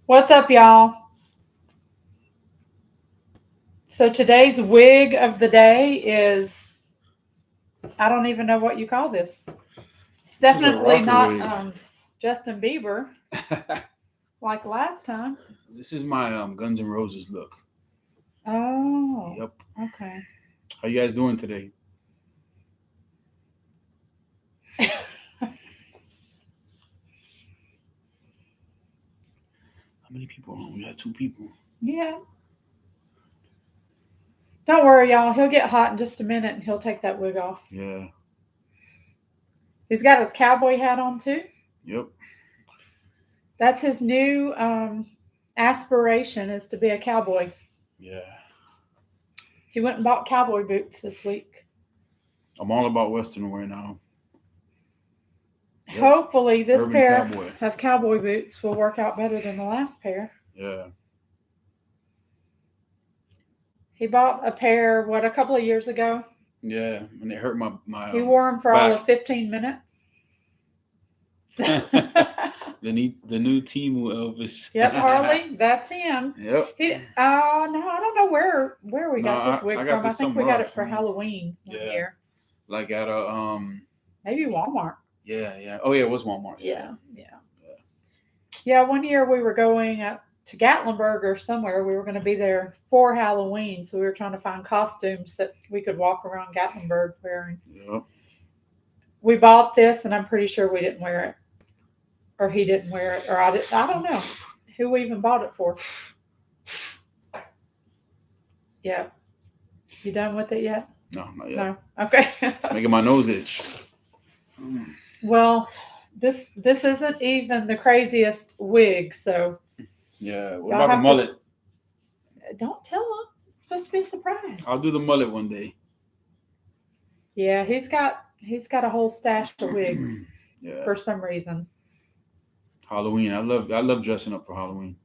What's up, y'all? So today's wig of the day is I don't even know what you call this. It's This is a definitely rocker not wig. Justin Bieber like last time. This is my Guns N' Roses look. Oh, Yep. okay. How you guys doing today? How many people are on? We got 2 people. Yeah. Don't worry, y'all. He'll get hot in just a minute and he'll take that wig off. Yeah. He's got his cowboy hat on too. Yep. That's his new aspiration is to be a cowboy. Yeah. He went and bought cowboy boots this week. I'm all about Western wear now. Yep. Hopefully, this Urban pair cowboy. of cowboy boots will work out better than the last pair. Yeah. He bought a pair, a couple of years ago? Yeah. And it hurt my He wore them for back. all of 15 minutes. the new Temu Elvis. Yep, Harley, that's him. Yep. No, I don't know where we got this wig from. I think we got it for Halloween one year. Like at a maybe Walmart. Yeah. Oh yeah, it was Walmart. Yeah, one year we were going to Gatlinburg or somewhere. We were going to be there for Halloween, so we were trying to find costumes that we could walk around Gatlinburg wearing. Yep. We bought this, and I'm pretty sure we didn't wear it, or he didn't wear it, or I don't know who we even bought it for. Yeah. You done with it yet? No, not yet. No. Okay. Making my nose itch. Well, this isn't even the craziest wig, so yeah. What about the mullet? Don't tell him. It's supposed to be a surprise. I'll do the mullet one day. Yeah, he's got a whole stash of wigs. Yeah. For some reason. Halloween. I love dressing up for Halloween.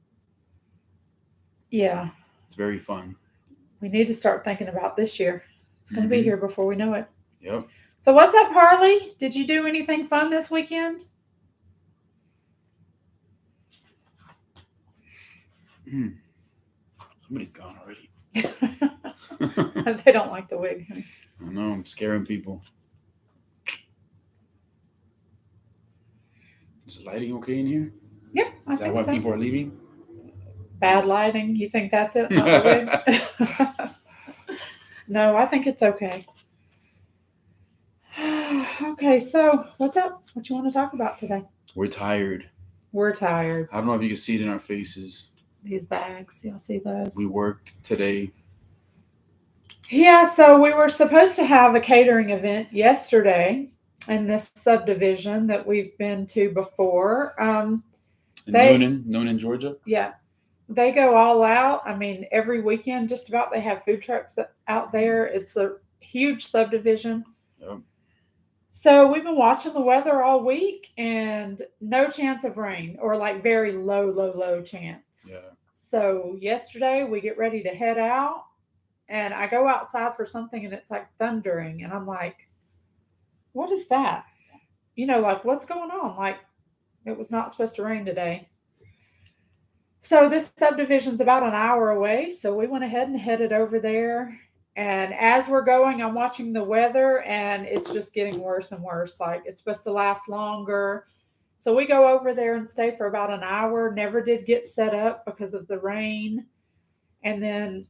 Yeah. It's very fun. We need to start thinking about this year. It's going to be here before we know it. Yep. So what's up, Harley? Did you do anything fun this weekend? Somebody's gone already. They don't like the wig. I know. I'm scaring people. Is the lighting okay in here? Yep, I think so. Is that why people are leaving? Bad lighting? You think that's it? Not the wig? No, I think it's okay. Okay, so what's up? What you want to talk about today? We're tired. We're tired. I don't know if you can see it in our faces. These bags, y'all see those? We worked today. Yeah, so we were supposed to have a catering event yesterday in this subdivision that we've been to before. Noonan, Georgia? Yeah. They go all out. I mean, every weekend just about they have food trucks out there. It's a huge subdivision. Yep. So we've been watching the weather all week and no chance of rain or like very low chance. Yeah. So yesterday we get ready to head out and I go outside for something and it's like thundering and I'm like, what is that? Like what's going on? Like it was not supposed to rain today. So this subdivision's about an hour away. So we went ahead and headed over there. And as we're going, I'm watching the weather and it's just getting worse and worse. Like it's supposed to last longer. So we go over there and stay for about an hour. Never did get set up because of the rain. And then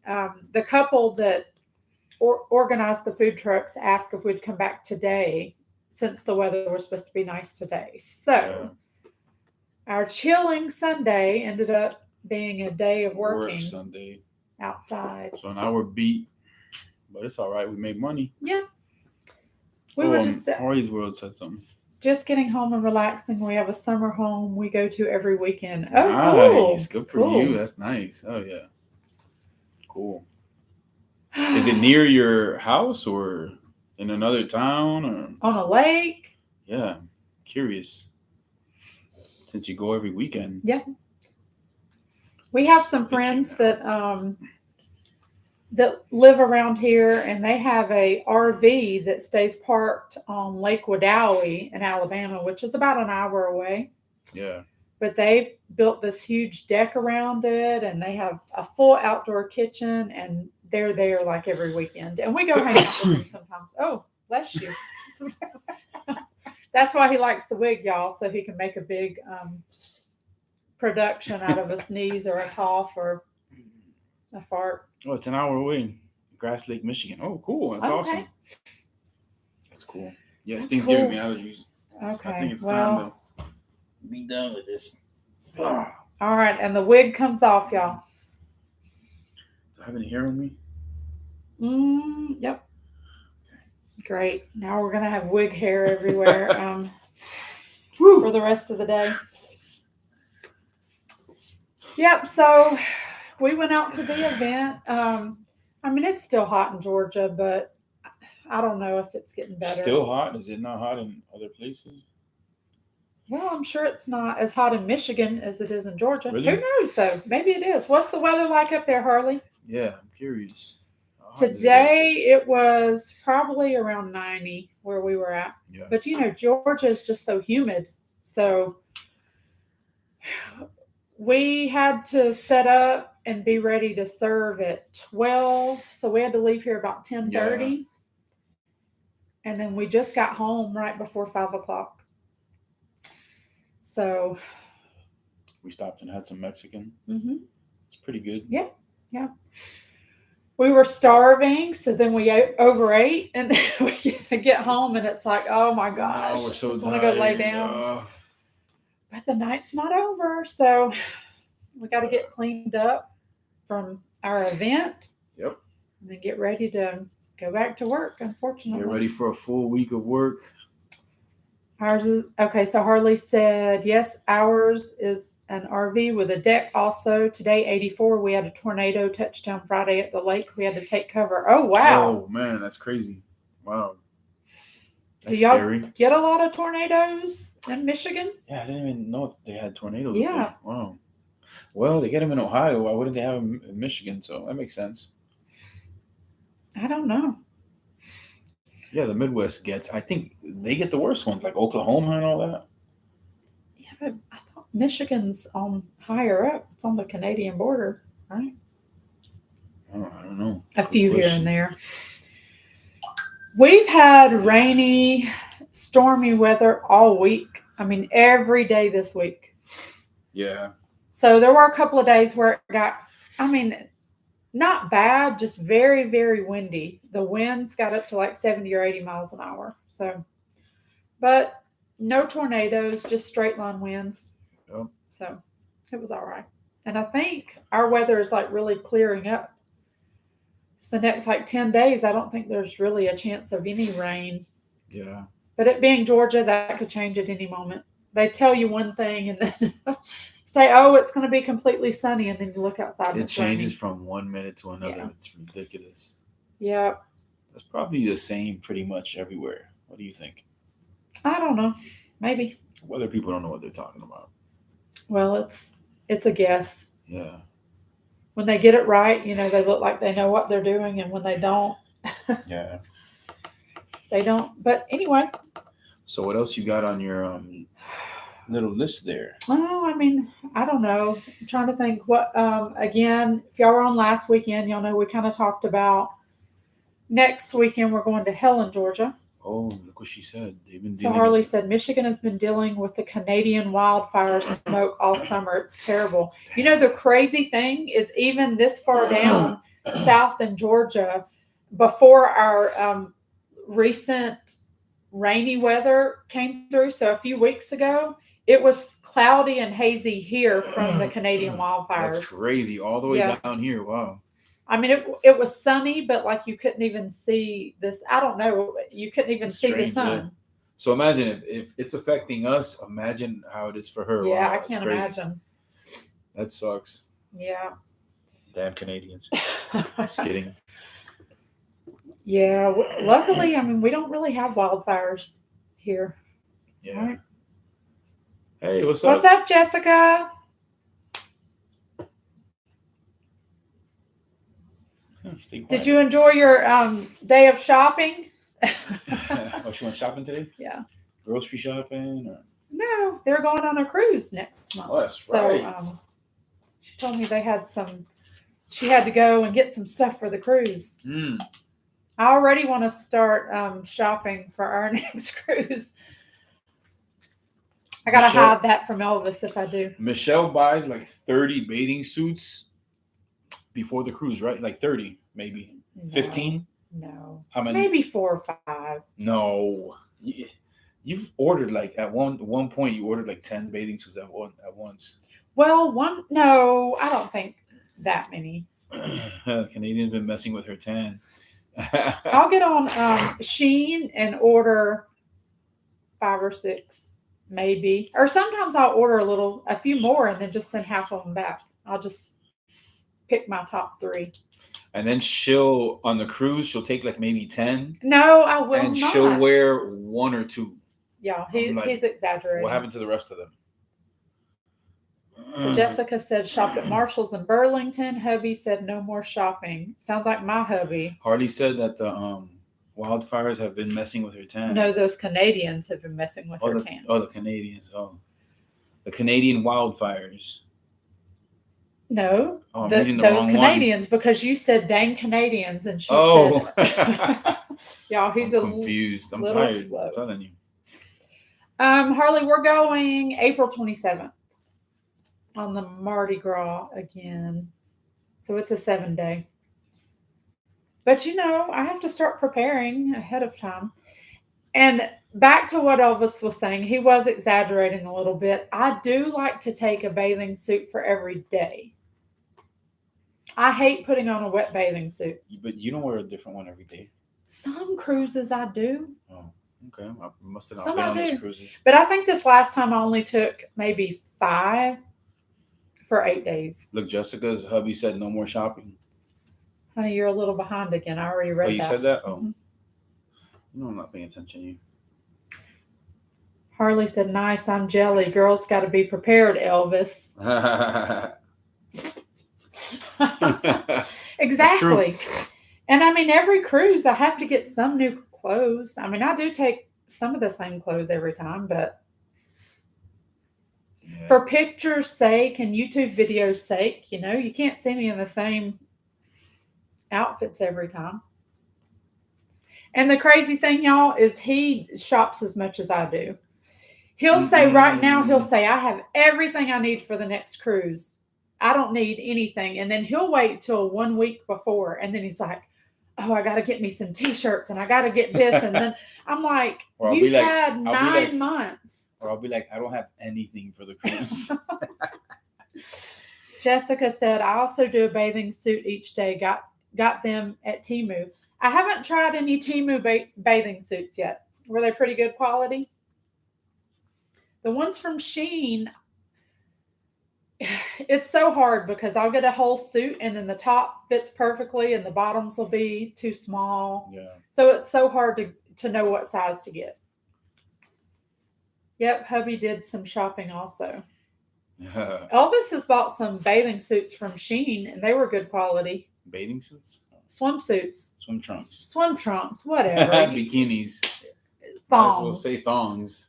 the couple that organized the food trucks asked if we'd come back today since the weather was supposed to be nice today. So our chilling Sunday ended up being a day of working Sunday outside. So an hour beat, but it's all right. We made money. Yeah. We were just Harley's World said something. Just getting home and relaxing. We have a summer home we go to every weekend. Oh, nice. Cool. Good for you. That's nice. Oh yeah. Cool. Is it near your house or in another town or on a lake? Yeah. Curious. Since you go every weekend. Yeah. We have some friends that that live around here, and they have a RV that stays parked on Lake Wedowee in Alabama, which is about an hour away. Yeah. But they've built this huge deck around it, and they have a full outdoor kitchen, and they're there like every weekend. And we go hang out with them sometimes. Oh, bless you. That's why he likes the wig, y'all, so he can make a big production out of a sneeze or a cough or a fart. Oh, it's an hour away. Grass Lake, Michigan. Oh, cool. That's awesome. That's cool. Yeah, That's things cool. giving me allergies. Okay. I think it's time to be done with this. All right, and the wig comes off, y'all. Do I have any hair on me? Yep. Great. Now we're gonna have wig hair everywhere for the rest of the day. Yep. So we went out to the event. I mean, it's still hot in Georgia, but I don't know if it's getting better. Still hot? Is it not hot in other places? Well, I'm sure it's not as hot in Michigan as it is in Georgia. Really? Who knows, though? Maybe it is. What's the weather like up there, Harley? Yeah, I'm curious. Today it was probably around 90 where we were at. Yeah. But Georgia is just so humid. So we had to set up and be ready to serve at 12. So we had to leave here about 10:30. Yeah. And then we just got home right before 5 o'clock. So we stopped and had some Mexican. Mm-hmm. It's pretty good. Yeah. Yeah. We were starving, so then we overate, and then we get home, and it's like, oh my gosh, we're so just want to go lay down. But the night's not over, so we got to get cleaned up from our event. Yep. And then get ready to go back to work, unfortunately. Get ready for a full week of work. Ours is, okay, so Harley said, yes, ours is an RV with a deck also. Today, 84, we had a tornado touchdown Friday at the lake. We had to take cover. Oh, wow. Oh, man, that's crazy. Wow. That's Do y'all scary. Get a lot of tornadoes in Michigan? Yeah, I didn't even know they had tornadoes. Yeah. Wow. Well, they get them in Ohio. Why wouldn't they have them in Michigan? So that makes sense. I don't know. Yeah, the Midwest I think they get the worst ones, like Oklahoma and all that. Yeah, but I thought Michigan's on higher up. It's on the Canadian border, right? Oh, I don't know. A few here and there. We've had rainy, stormy weather all week. I mean, every day this week. Yeah. So there were a couple of days where it got, not bad, just very, very windy. The winds got up to like 70 or 80 miles an hour. So, but no tornadoes, just straight line winds. Yep. So it was all right. And I think our weather is like really clearing up. So the next like 10 days, I don't think there's really a chance of any rain. Yeah. But it being Georgia, that could change at any moment. They tell you one thing and then say, oh, it's going to be completely sunny, and then you look outside. It changes from 1 minute to another. Yeah. It's ridiculous. Yeah. That's probably the same pretty much everywhere. What do you think? I don't know. Maybe. Whether people don't know what they're talking about. Well, it's a guess. Yeah. When they get it right, they look like they know what they're doing, and when they don't, yeah, they don't. But anyway. So what else you got on your little list there? Oh, I don't know. I'm trying to think what, again, if y'all were on last weekend, y'all know we kind of talked about next weekend we're going to Helen, Georgia. Oh, look what she said. They've been So Harley said, Michigan has been dealing with the Canadian wildfire smoke all summer. It's terrible. The crazy thing is even this far down south in Georgia, before our recent rainy weather came through, so a few weeks ago, it was cloudy and hazy here from the Canadian wildfires. That's crazy. All the way down here. Wow. It was sunny, but like you couldn't even see this. I don't know. You couldn't even see the sun. Yeah. So imagine if it's affecting us, imagine how it is for her. Yeah, wow, I can't imagine. That sucks. Yeah. Damn Canadians. Just kidding. Yeah. Luckily, we don't really have wildfires here. Yeah. Right. Hey, what's up? What's up, Jessica? Stay quiet. Did you enjoy your day of shopping? Oh, she went shopping today? Yeah. Grocery shopping? Or? No, they're going on a cruise next month. Oh, that's right. So she told me they had some. She had to go and get some stuff for the cruise. I already want to start shopping for our next cruise. I gotta hide that from Elvis if I do. Michelle buys like 30 bathing suits before the cruise, right? Like 30, maybe 15. No. How many? Maybe 4 or 5. No. You've ordered like at one point you ordered like 10 bathing suits at once. Well, no, I don't think that many. Canadian's been messing with her tan. I'll get on Shein and order 5 or 6, maybe. Or sometimes I'll order a few more and then just send half of them back. I'll just pick my top 3. And then on the cruise, she'll take like maybe 10. No, I will and not. She'll wear 1 or 2. Yeah, he's exaggerating. What happened to the rest of them? So Jessica said shopped at Marshall's in Burlington. Hubby said no more shopping. Sounds like my hubby. Harley said that the wildfires have been messing with her tan. No, those Canadians have been messing with her tan. Oh, the Canadians. Oh, the Canadian wildfires. No, those Canadians, because you said dang Canadians, and she said, "Yeah, he's confused. I'm tired. Slow. I'm telling you." Harley, we're going April 27th on the Mardi Gras again, so it's a 7-day. But I have to start preparing ahead of time. And back to what Elvis was saying, he was exaggerating a little bit. I do like to take a bathing suit for every day. I hate putting on a wet bathing suit. But you don't wear a different one every day. Some cruises I do. Oh, okay. I must have not Some been I on do. those cruises. But I think this last time I only took maybe 5 for 8 days. Look, Jessica's hubby said no more shopping. Honey, you're a little behind again. I already read that. Oh, you said that? Oh. Mm-hmm. No, I'm not paying attention to you. Harley said, nice, I'm jelly. Girls got to be prepared, Elvis. Exactly. And I mean, every cruise, I have to get some new clothes. I mean, I do take some of the same clothes every time, but for pictures' sake and YouTube videos' sake, you can't see me in the same outfits every time. And the crazy thing, y'all, is he shops as much as I do. He'll say right now, I have everything I need for the next cruise. I don't need anything. And then he'll wait till 1 week before. And then he's like, oh, I got to get me some T-shirts and I got to get this. And then I'm like, you've had 9 months. Or I'll be like, I don't have anything for the cruise. Jessica said, I also do a bathing suit each day. Got them at Temu. I haven't tried any Temu bathing suits yet. Were they pretty good quality? The ones from Shein, it's so hard because I'll get a whole suit and then the top fits perfectly and the bottoms will be too small. Yeah. So it's so hard to know what size to get. Yep, hubby did some shopping also. Elvis has bought some bathing suits from Shein and they were good quality. Bathing suits? Swimsuits. Swim trunks. Swim trunks, whatever. Bikinis. Thongs. Might as well say thongs.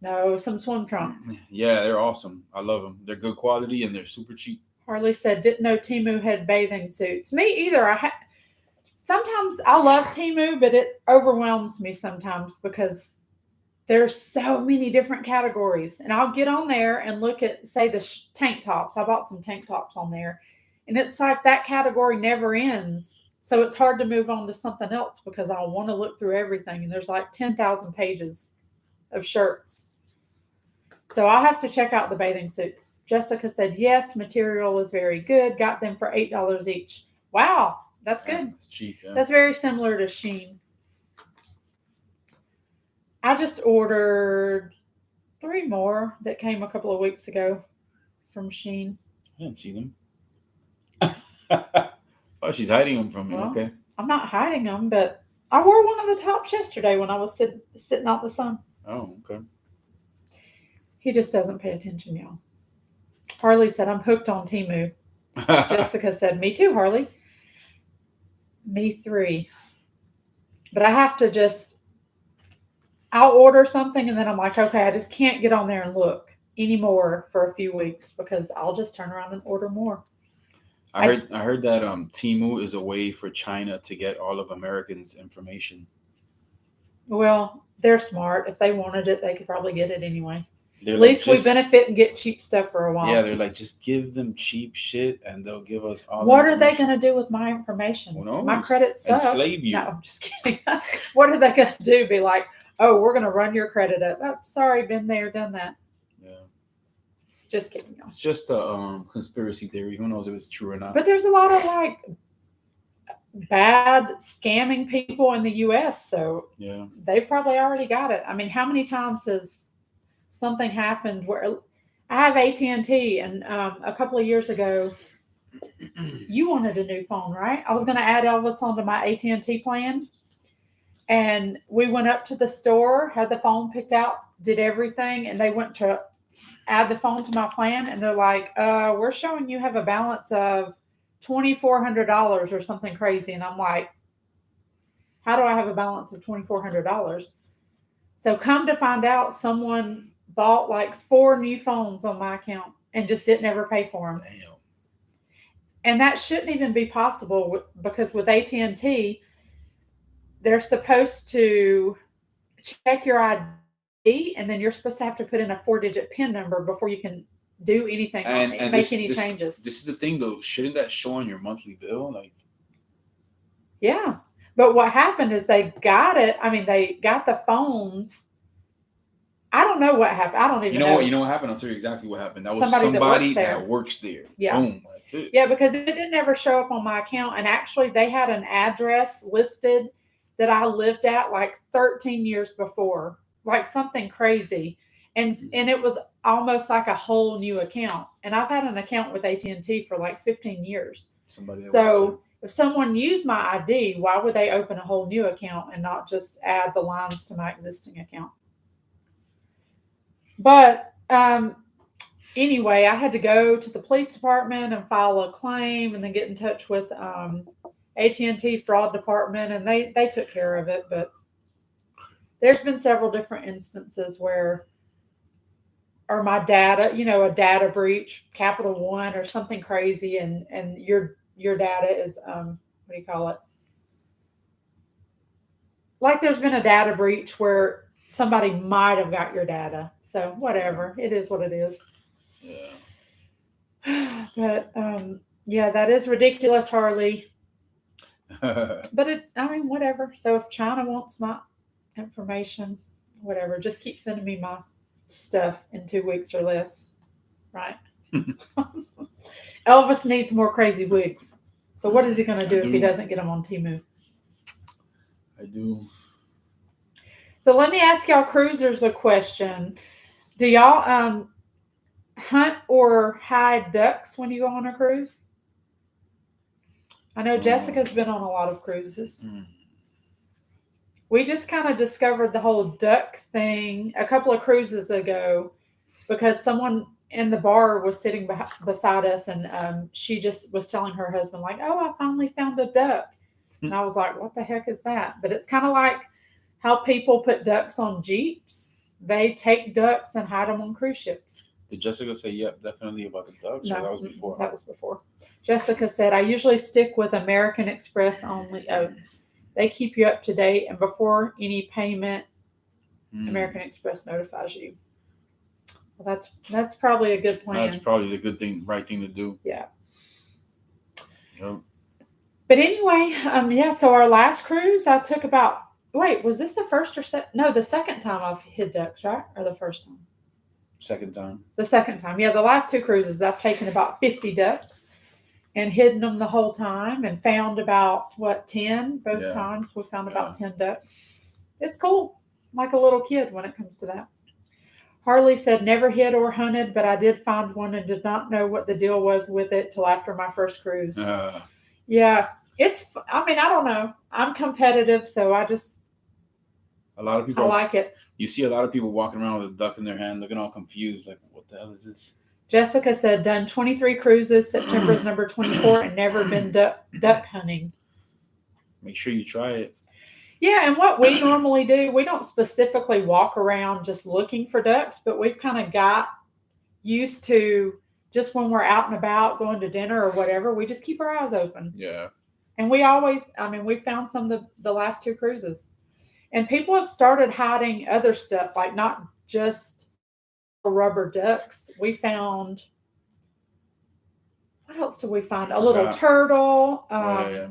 No, some swim trunks. Yeah, they're awesome. I love them. They're good quality and they're super cheap. Harley said, didn't know Temu had bathing suits. Me either. Sometimes I love Temu, but it overwhelms me sometimes because there's so many different categories. And I'll get on there and look at, say, the tank tops. I bought some tank tops on there. And it's like that category never ends. So it's hard to move on to something else because I want to look through everything. And there's like 10,000 pages of shirts. So I'll have to check out the bathing suits. Jessica said, yes, material is very good. Got them for $8 each. Wow, that's good. That's cheap. Yeah. That's very similar to Shein. I just ordered 3 more that came a couple of weeks ago from Shein. I didn't see them. Oh, she's hiding them from me. Well, okay. I'm not hiding them, but I wore one of the tops yesterday when I was sitting out in the sun. Oh, okay. He just doesn't pay attention, y'all. Harley said, I'm hooked on Temu. Jessica said, me too, Harley. Me 3. But I have to I'll order something and then I'm like, okay, I just can't get on there and look anymore for a few weeks because I'll just turn around and order more. I heard that Temu is a way for China to get all of Americans' information. Well, they're smart. If they wanted it, they could probably get it anyway. They're At like, least we benefit and get cheap stuff for a while. Yeah, they're like, just give them cheap shit and they'll give us all. What are they going to do with my information? Who knows? My credit sucks. Enslave you. No, I'm just kidding. What are they going to do? Be like, oh, we're going to run your credit up. Oh, sorry, been there, done that. Yeah. Just kidding. It's just a conspiracy theory. Who knows if it's true or not? But there's a lot of like bad scamming people in the U.S. So yeah, they've probably already got it. I mean, how many times has something happened where I have AT&T and a couple of years ago, you wanted a new phone, right? I was going to add Elvis onto my AT&T plan. And we went up to the store, had the phone picked out, did everything. And they went to add the phone to my plan. And they're like, we're showing you have a balance of $2,400 or something crazy. And I'm like, how do I have a balance of $2,400? So come to find out, someone bought like 4 new phones on my account and just didn't ever pay for them. Damn. And that shouldn't even be possible because with AT&T, they're supposed to check your ID and then you're supposed to have to put in a 4-digit PIN number before you can do anything and make any changes. This is the thing though. Shouldn't that show on your monthly bill? Like, yeah. But what happened is they got it. I mean, they got the phones. I don't know what happened. I don't even know. You know what happened? I'll tell you exactly what happened. That was somebody that works there. Yeah. Boom. That's it. Yeah, because it didn't ever show up on my account. And actually, they had an address listed that I lived at like 13 years before, like something crazy. And it was almost like a whole new account. And I've had an account with AT&T for like 15 years. So if someone used my ID, why would they open a whole new account and not just add the lines to my existing account? But anyway, I had to go to the police department and file a claim and then get in touch with AT&T fraud department, and they took care of it. But there's been several different instances where, or my data, a data breach, Capital One or something crazy, and your data is what do you call it? Like there's been a data breach where somebody might have got your data. So whatever, it is what it is. Yeah. But yeah, that is ridiculous, Harley. But whatever. So if China wants my information, whatever, just keep sending me my stuff in 2 weeks or less, right? Elvis needs more crazy wigs. So what is he going to do if he doesn't get them on Temu? I do. So let me ask y'all cruisers a question. Do y'all hunt or hide ducks when you go on a cruise? I know Jessica's been on a lot of cruises. We just kind of discovered the whole duck thing a couple of cruises ago because someone in the bar was sitting beside us and she just was telling her husband like, oh, I finally found a duck. And I was like, what the heck is that? But it's kind of like how people put ducks on Jeeps. They take ducks and hide them on cruise ships. Did Jessica say, yep, definitely about the ducks? No, or that was before? That was before. Jessica said, I usually stick with American Express only. Oh, they keep you up to date, and before any payment, American Express notifies you. Well, that's probably a good plan. That's probably the right thing to do. Yeah. Yep. But anyway, so our last cruise, I took was this the first or second? No, the second time I've hid ducks, right? Or the first time? Second time. The second time. Yeah, the last 2 cruises, I've taken about 50 ducks and hidden them the whole time and found about, 10 both times. We found about 10 ducks. It's cool. Like a little kid when it comes to that. Harley said never hid or hunted, but I did find one and did not know what the deal was with it till after my first cruise. Yeah. I don't know. I'm competitive, so a lot of people. I like it. You see a lot of people walking around with a duck in their hand, looking all confused, like, what the hell is this? Jessica said, done 23 cruises. September's number 24 and never been duck hunting. make sure you try it. Yeah, and what we normally do, we don't specifically walk around just looking for ducks, but we've kind of got used to just when we're out and about going to dinner or whatever, we just keep our eyes open. Yeah. And we always, I mean, we found some of the last two cruises. And people have started hiding other stuff, like not just rubber ducks. We found, what else did we find? A little turtle, yeah.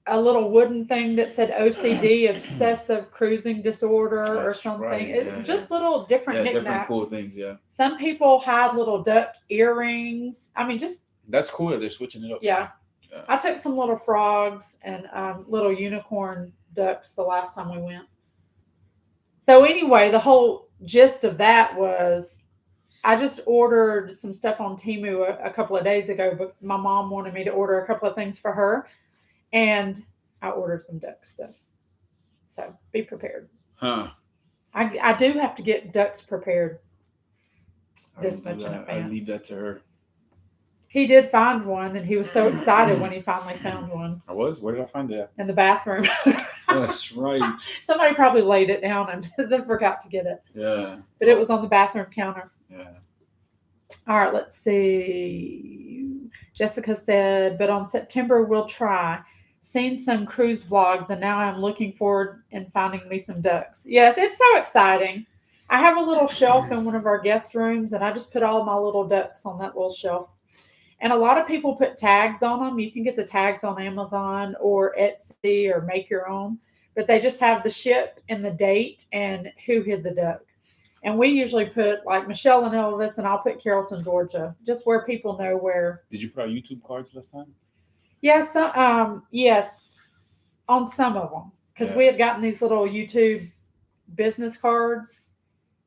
a little wooden thing that said OCD, obsessive cruising disorder, or That's something. right, Just little different knickknacks. Different cool things, yeah. Some people had little duck earrings. I mean, just. That's cool that they're switching it up. Yeah. I took some little frogs and little unicorn ducks the last time we went. So anyway, the whole gist of that was I just ordered some stuff on Temu a couple of days ago, but my mom wanted me to order a couple of things for her, and I ordered some duck stuff. So be prepared. Huh. I do have to get ducks prepared this much in advance. I leave that to her. He did find one, and he was so excited when he finally found one. I was? Where did I find it? In the bathroom. That's right. Somebody probably laid it down and then forgot to get it. Yeah. But it was on the bathroom counter. Yeah. All right, let's see. Jessica said, but on September we'll try. Seen some cruise vlogs, and now I'm looking forward and finding me some ducks. Yes, it's so exciting. I have a little shelf in one of our guest rooms, and I just put all my little ducks on that little shelf. And a lot of people put tags on them. You can get the tags on Amazon or Etsy or make your own, but they just have the ship and the date and who hid the duck. And we usually put like Michelle and Elvis, and I'll put Carrollton, Georgia, just where people know where. Did you put out YouTube cards last time? Yes, yes, on some of them, because we had gotten these little YouTube business cards,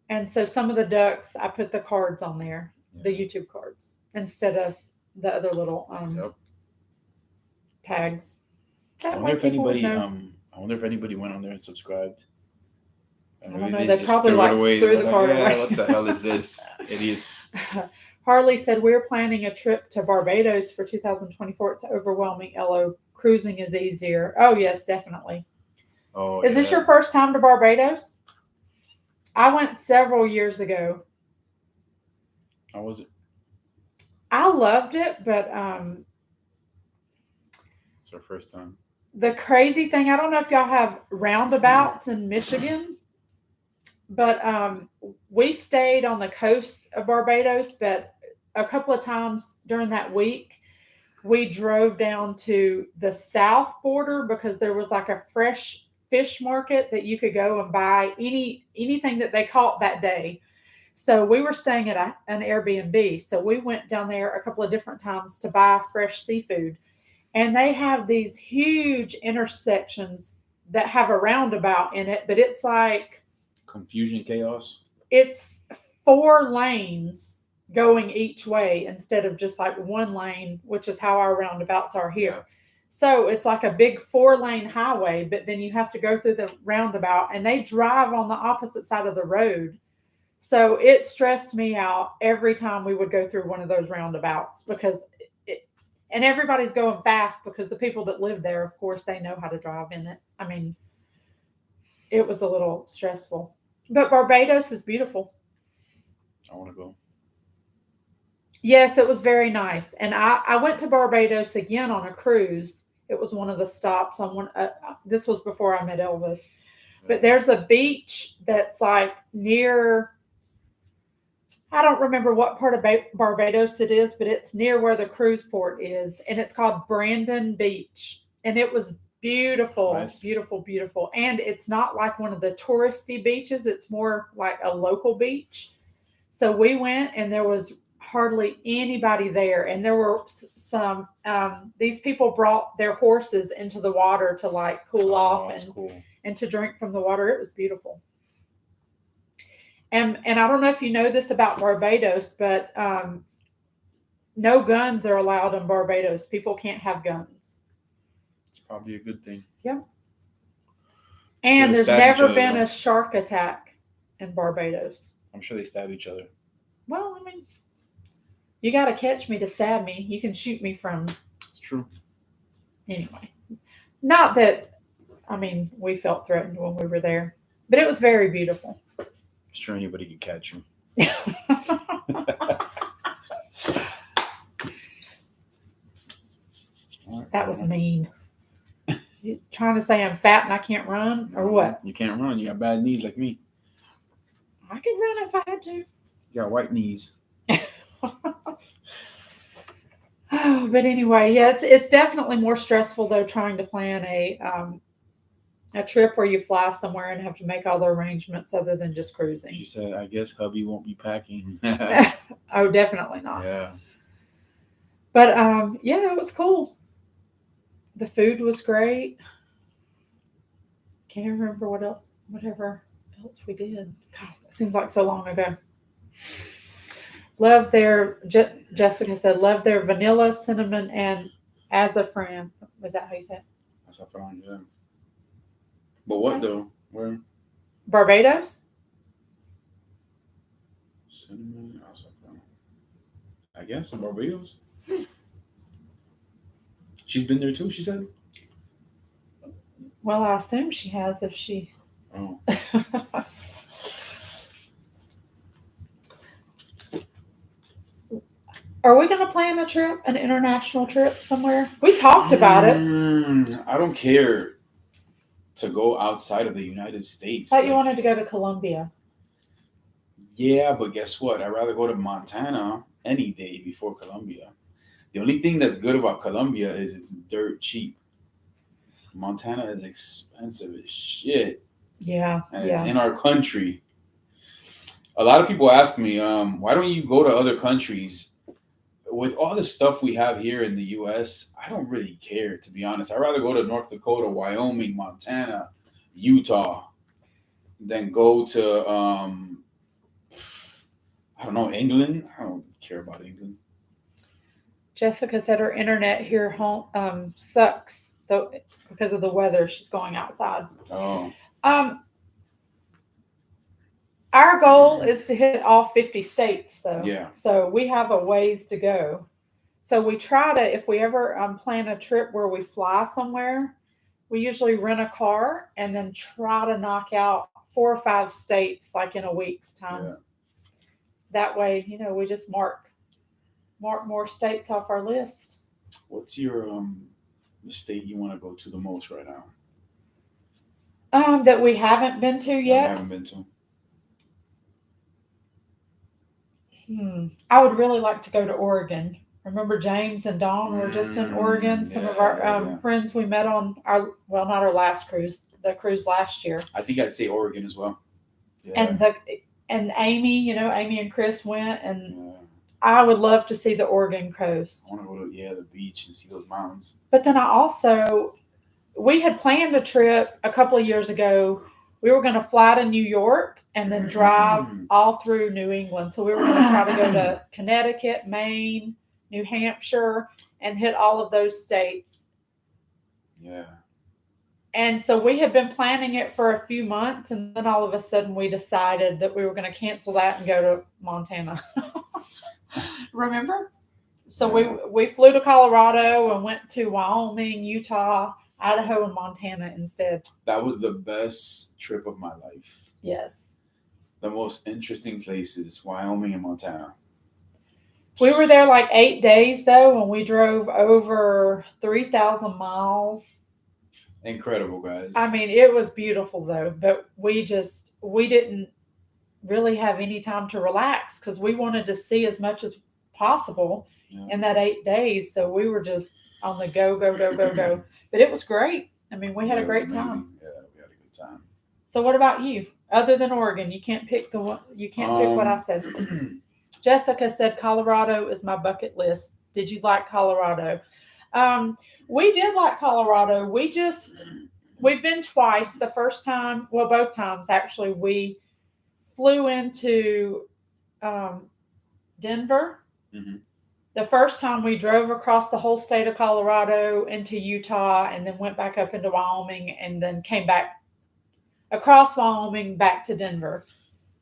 and so some of the ducks I put the cards on there, the YouTube cards, instead of the other little tags. I wonder if anybody went on there and subscribed. I don't know. They probably threw the card away. What the hell is this? Idiots. Harley said, we're planning a trip to Barbados for 2024. It's overwhelming. LO, cruising is easier. Oh, yes, definitely. Oh, is this your first time to Barbados? I went several years ago. How was it? I loved it, but it's our first time. The crazy thing, I don't know if y'all have roundabouts in Michigan, but we stayed on the coast of Barbados, but a couple of times during that week, we drove down to the south border because there was like a fresh fish market that you could go and buy anything that they caught that day. So we were staying at an Airbnb. So we went down there a couple of different times to buy fresh seafood. And they have these huge intersections that have a roundabout in it, but it's like confusion, chaos. It's 4 lanes going each way instead of just like 1 lane, which is how our roundabouts are here. Yeah. So it's like a big 4-lane highway, but then you have to go through the roundabout, and they drive on the opposite side of the road. So it stressed me out every time we would go through one of those roundabouts because and everybody's going fast because the people that live there, of course, they know how to drive in it. I mean, it was a little stressful. But Barbados is beautiful. I want to go. Yes, it was very nice. And I went to Barbados again on a cruise. It was one of the stops on one. This was before I met Elvis. But there's a beach that's like near, I don't remember what part of Barbados it is, but it's near where the cruise port is. And it's called Brandon Beach. And it was beautiful, nice. Beautiful, beautiful. And it's not like one of the touristy beaches. It's more like a local beach. So we went, and there was hardly anybody there. And there were some, these people brought their horses into the water to like cool off and to drink from the water. It was beautiful. And I don't know if you know this about Barbados, but no guns are allowed in Barbados. People can't have guns. It's probably a good thing. Yeah. And there's never been a shark attack in Barbados. I'm sure they stab each other. Well, I mean, you got to catch me to stab me. You can shoot me from. It's true. Anyway. Not that, I mean, we felt threatened when we were there, but it was very beautiful. Sure, anybody could catch you. That was mean. He's trying to say I'm fat and I can't run, or what? You can't run. You got bad knees like me. I could run if I had to. You got white knees. Oh, but anyway, yes, it's definitely more stressful though trying to plan a trip where you fly somewhere and have to make all the arrangements other than just She cruising. said, "I guess hubby won't be packing." Oh, definitely not. Yeah. But yeah, it was cool. The food was great. Can't even remember whatever else we did. God, it seems like so long ago. Love their Jessica said love their vanilla, cinnamon, and azafran. Was that how you said it? That's what I found. Yeah. But what though? Where? Barbados? Cinnamon. I guess in Barbados. She's been there too. She said. Well, I assume she has if she. Oh. Are we going to plan a trip, an international trip somewhere? We talked about it. I don't care to go outside of the United States. I thought you wanted to go to Colombia. Yeah, but guess what? I'd rather go to Montana any day before Colombia. The only thing that's good about Colombia is it's dirt cheap. Montana is expensive as shit. Yeah. And it's in our country. A lot of people ask me, why don't you go to other countries? With all the stuff we have here in the U.S., I don't really care, to be honest. I'd rather go to North Dakota, Wyoming, Montana, Utah, than go to, I don't know, England. I don't care about England. Jessica said her internet here home sucks though because of the weather. She's going outside. Oh. Our goal is to hit all 50 states, though. Yeah. So we have a ways to go. So we try to, if we ever plan a trip where we fly somewhere, we usually rent a car and then try to knock out 4 or 5 states like in a week's time. Yeah. That way, we just mark more states off our list. What's your the state you want to go to the most right now? That we haven't been to yet. I haven't been to. I would really like to go to Oregon. Remember James and Dawn were just in Oregon. Some of our friends we met on not our last cruise, the cruise last year. I think I'd say Oregon as well. Yeah. And Amy, Amy and Chris went, and I would love to see the Oregon coast. I want to go to the beach and see those mountains. But then we had planned a trip a couple of years ago. We were going to fly to New York and then drive all through New England. So we were going to try to go to Connecticut, Maine, New Hampshire, and hit all of those states. Yeah. And so we had been planning it for a few months, and then all of a sudden we decided that we were going to cancel that and go to Montana. Remember? So we flew to Colorado and went to Wyoming, Utah, Idaho, and Montana instead. That was the best trip of my life. Yes. The most interesting places, Wyoming and Montana. We were there like 8 days, though, and we drove over 3,000 miles. Incredible, guys. I mean, it was beautiful, though, but we didn't really have any time to relax because we wanted to see as much as possible in that 8 days. So we were just on the go. But it was great. I mean, we had a great time. Yeah, we had a good time. So what about you? Other than Oregon, you can't pick the one. You can't pick what I said. Jessica said Colorado is my bucket list. Did you like Colorado? We did like Colorado. We've been twice. The first time, both times actually, we flew into Denver. Mm-hmm. The first time we drove across the whole state of Colorado into Utah and then went back up into Wyoming and then came back across Wyoming back to Denver.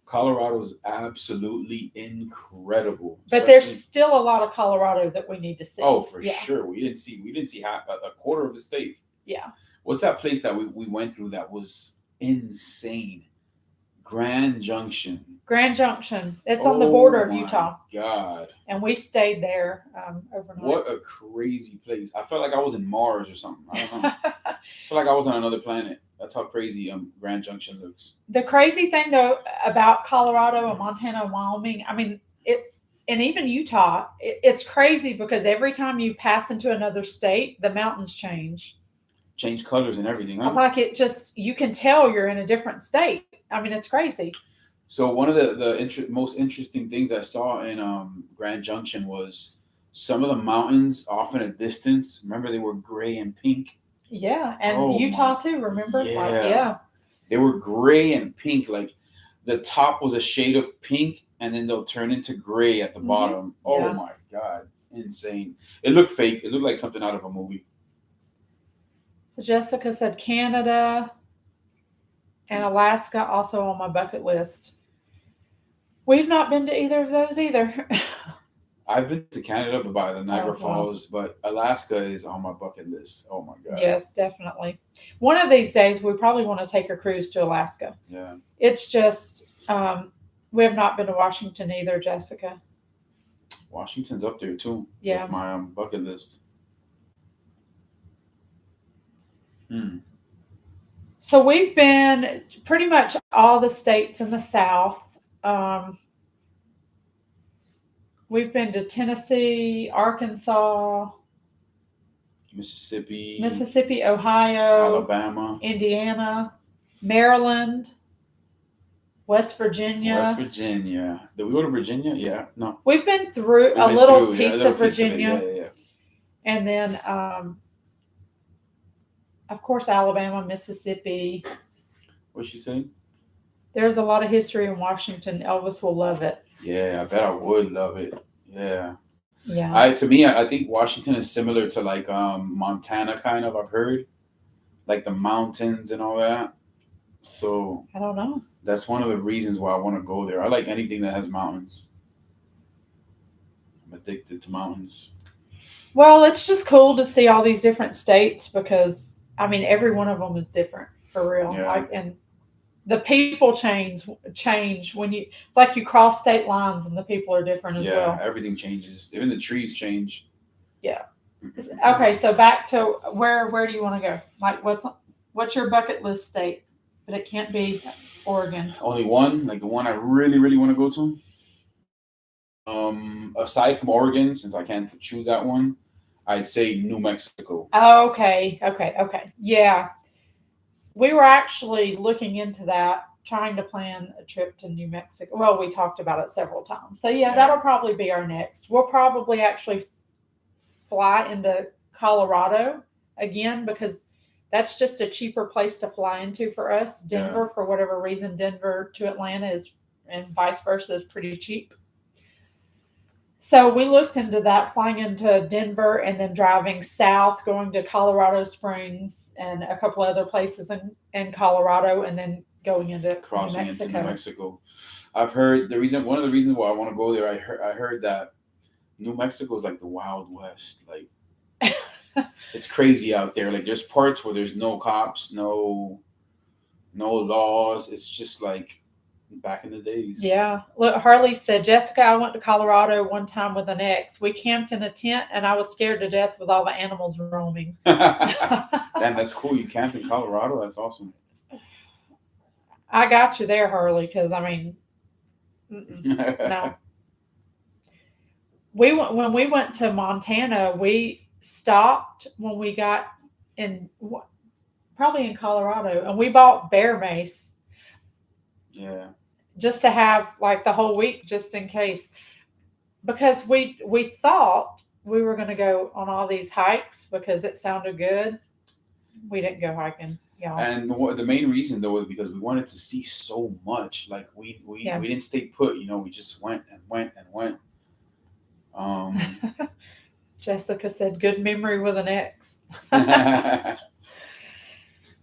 Colorado's absolutely incredible. But there's still a lot of Colorado that we need to see. Oh, for sure. We didn't see half a quarter of the state. Yeah. What's that place that we went through that was insane? Grand Junction. Grand Junction. It's on the border of Utah. God. And we stayed there overnight. What a crazy place. I felt like I was in Mars or something. I don't know. I feel like I was on another planet. That's how crazy Grand Junction looks. The crazy thing, though, about Colorado and Montana and Wyoming, I mean, and even Utah, it's crazy because every time you pass into another state, the mountains change. Change colors and everything, huh? Like it just, you can tell you're in a different state. I mean, it's crazy. So one of the most interesting things I saw in Grand Junction was some of the mountains off in a distance. Remember, they were gray and pink. Yeah, and Utah too. Remember? Yeah. They were gray and pink. Like the top was a shade of pink, and then they'll turn into gray at the bottom. Oh my God, insane! It looked fake. It looked like something out of a movie. So Jessica said Canada and Alaska also on my bucket list. We've not been to either of those either. I've been to Canada, but by the Niagara Falls, but Alaska is on my bucket list. Oh my God. Yes, definitely. One of these days, we probably want to take a cruise to Alaska. Yeah. It's just, we have not been to Washington either, Jessica. Washington's up there too. Yeah. With my bucket list. So we've been pretty much all the states in the South. We've been to Tennessee, Arkansas, Mississippi, Ohio, Alabama, Indiana, Maryland, West Virginia. Did we go to Virginia? Yeah. No. We've been through a little piece of Virginia. Yeah. And then, of course, Alabama, Mississippi. What's she saying? There's a lot of history in Washington. Elvis will love it. Yeah, I bet I would love it. Yeah. Yeah. I think Washington is similar to like Montana, kind of. I've heard, like the mountains and all that. So I don't know. That's one of the reasons why I want to go there. I like anything that has mountains. I'm addicted to mountains. Well, it's just cool to see all these different states because I mean every one of them is different for real. Yeah. Like and the people change when you. It's like you cross state lines and the people are different as well. Yeah, everything changes. Even the trees change. Yeah. Okay, so back to where do you want to go? Like what's your bucket list state? But it can't be Oregon. Only one, like the one I really, really want to go to. Aside from Oregon, since I can't choose that one, I'd say New Mexico. Okay. Yeah. We were actually looking into that, trying to plan a trip to New Mexico. Well, we talked about it several times. So, yeah, that'll probably be our next. We'll probably actually fly into Colorado again because that's just a cheaper place to fly into for us. Denver, for whatever reason, Denver to Atlanta is, and vice versa, is pretty cheap. So we looked into that, flying into Denver and then driving south, going to Colorado Springs and a couple other places in Colorado, and then going into crossing into New Mexico. I've heard one of the reasons why I want to go there. I heard that New Mexico is like the Wild West. Like it's crazy out there. Like there's parts where there's no cops, no laws. It's just like back in the days. Yeah. Look, Harley said, Jessica, I went to Colorado one time with an ex. We camped in a tent and I was scared to death with all the animals roaming. Damn, that's cool. You camped in Colorado? That's awesome. I got you there, Harley, because I mean, no. When we went to Montana, we stopped when we got probably in Colorado, and we bought bear mace. Yeah. Just to have like the whole week, just in case, because we thought we were going to go on all these hikes because it sounded good. We didn't go hiking, y'all. And the main reason though was because we wanted to see so much. Like we didn't stay put. We just went and went and went. Jessica said, "Good memory with an ex."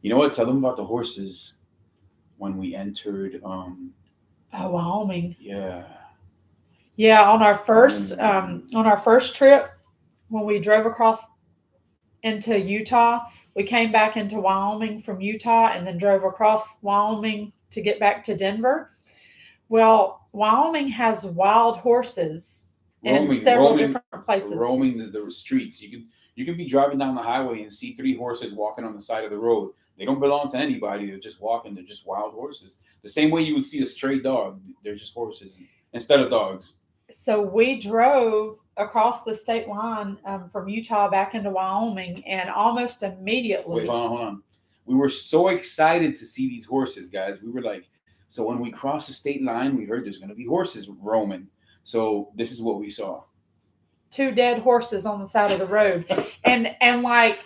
You know what? Tell them about the horses. When we entered Wyoming. Yeah, on our first trip when we drove across into Utah, We came back into Wyoming from Utah and then drove across Wyoming to get back to Denver. Well, Wyoming has wild horses in several different places. Roaming the streets. You can be driving down the highway and see 3 horses walking on the side of the road. They don't belong to anybody. They're just walking. They're just wild horses. The same way you would see a stray dog. They're just horses instead of dogs. So we drove across the state line from Utah back into Wyoming, and almost immediately. Wait, hold on. We were so excited to see these horses, guys. We were like, so when we crossed the state line, we heard there's going to be horses roaming. So this is what we saw. 2 dead horses on the side of the road, and like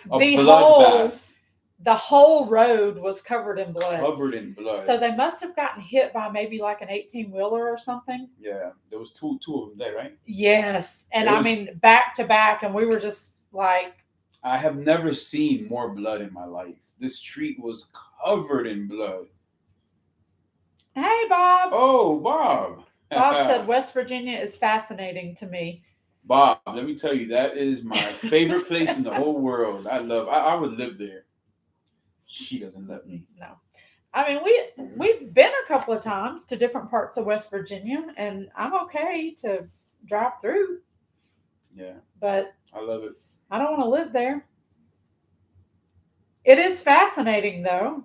the whole road was covered in blood. Covered in blood. So they must have gotten hit by maybe like an 18-wheeler or something. Yeah, there was two of them there, right? Yes, and I mean back to back, and we were just like, I have never seen more blood in my life. This street was covered in blood. Hey, Bob. Oh, Bob. Bob said West Virginia is fascinating to me. Bob, let me tell you, that is my favorite place in the whole world. I would live there. She doesn't let me. No. I mean, we've been a couple of times to different parts of West Virginia, and I'm okay to drive through. Yeah. But I love it. I don't want to live there. It is fascinating, though,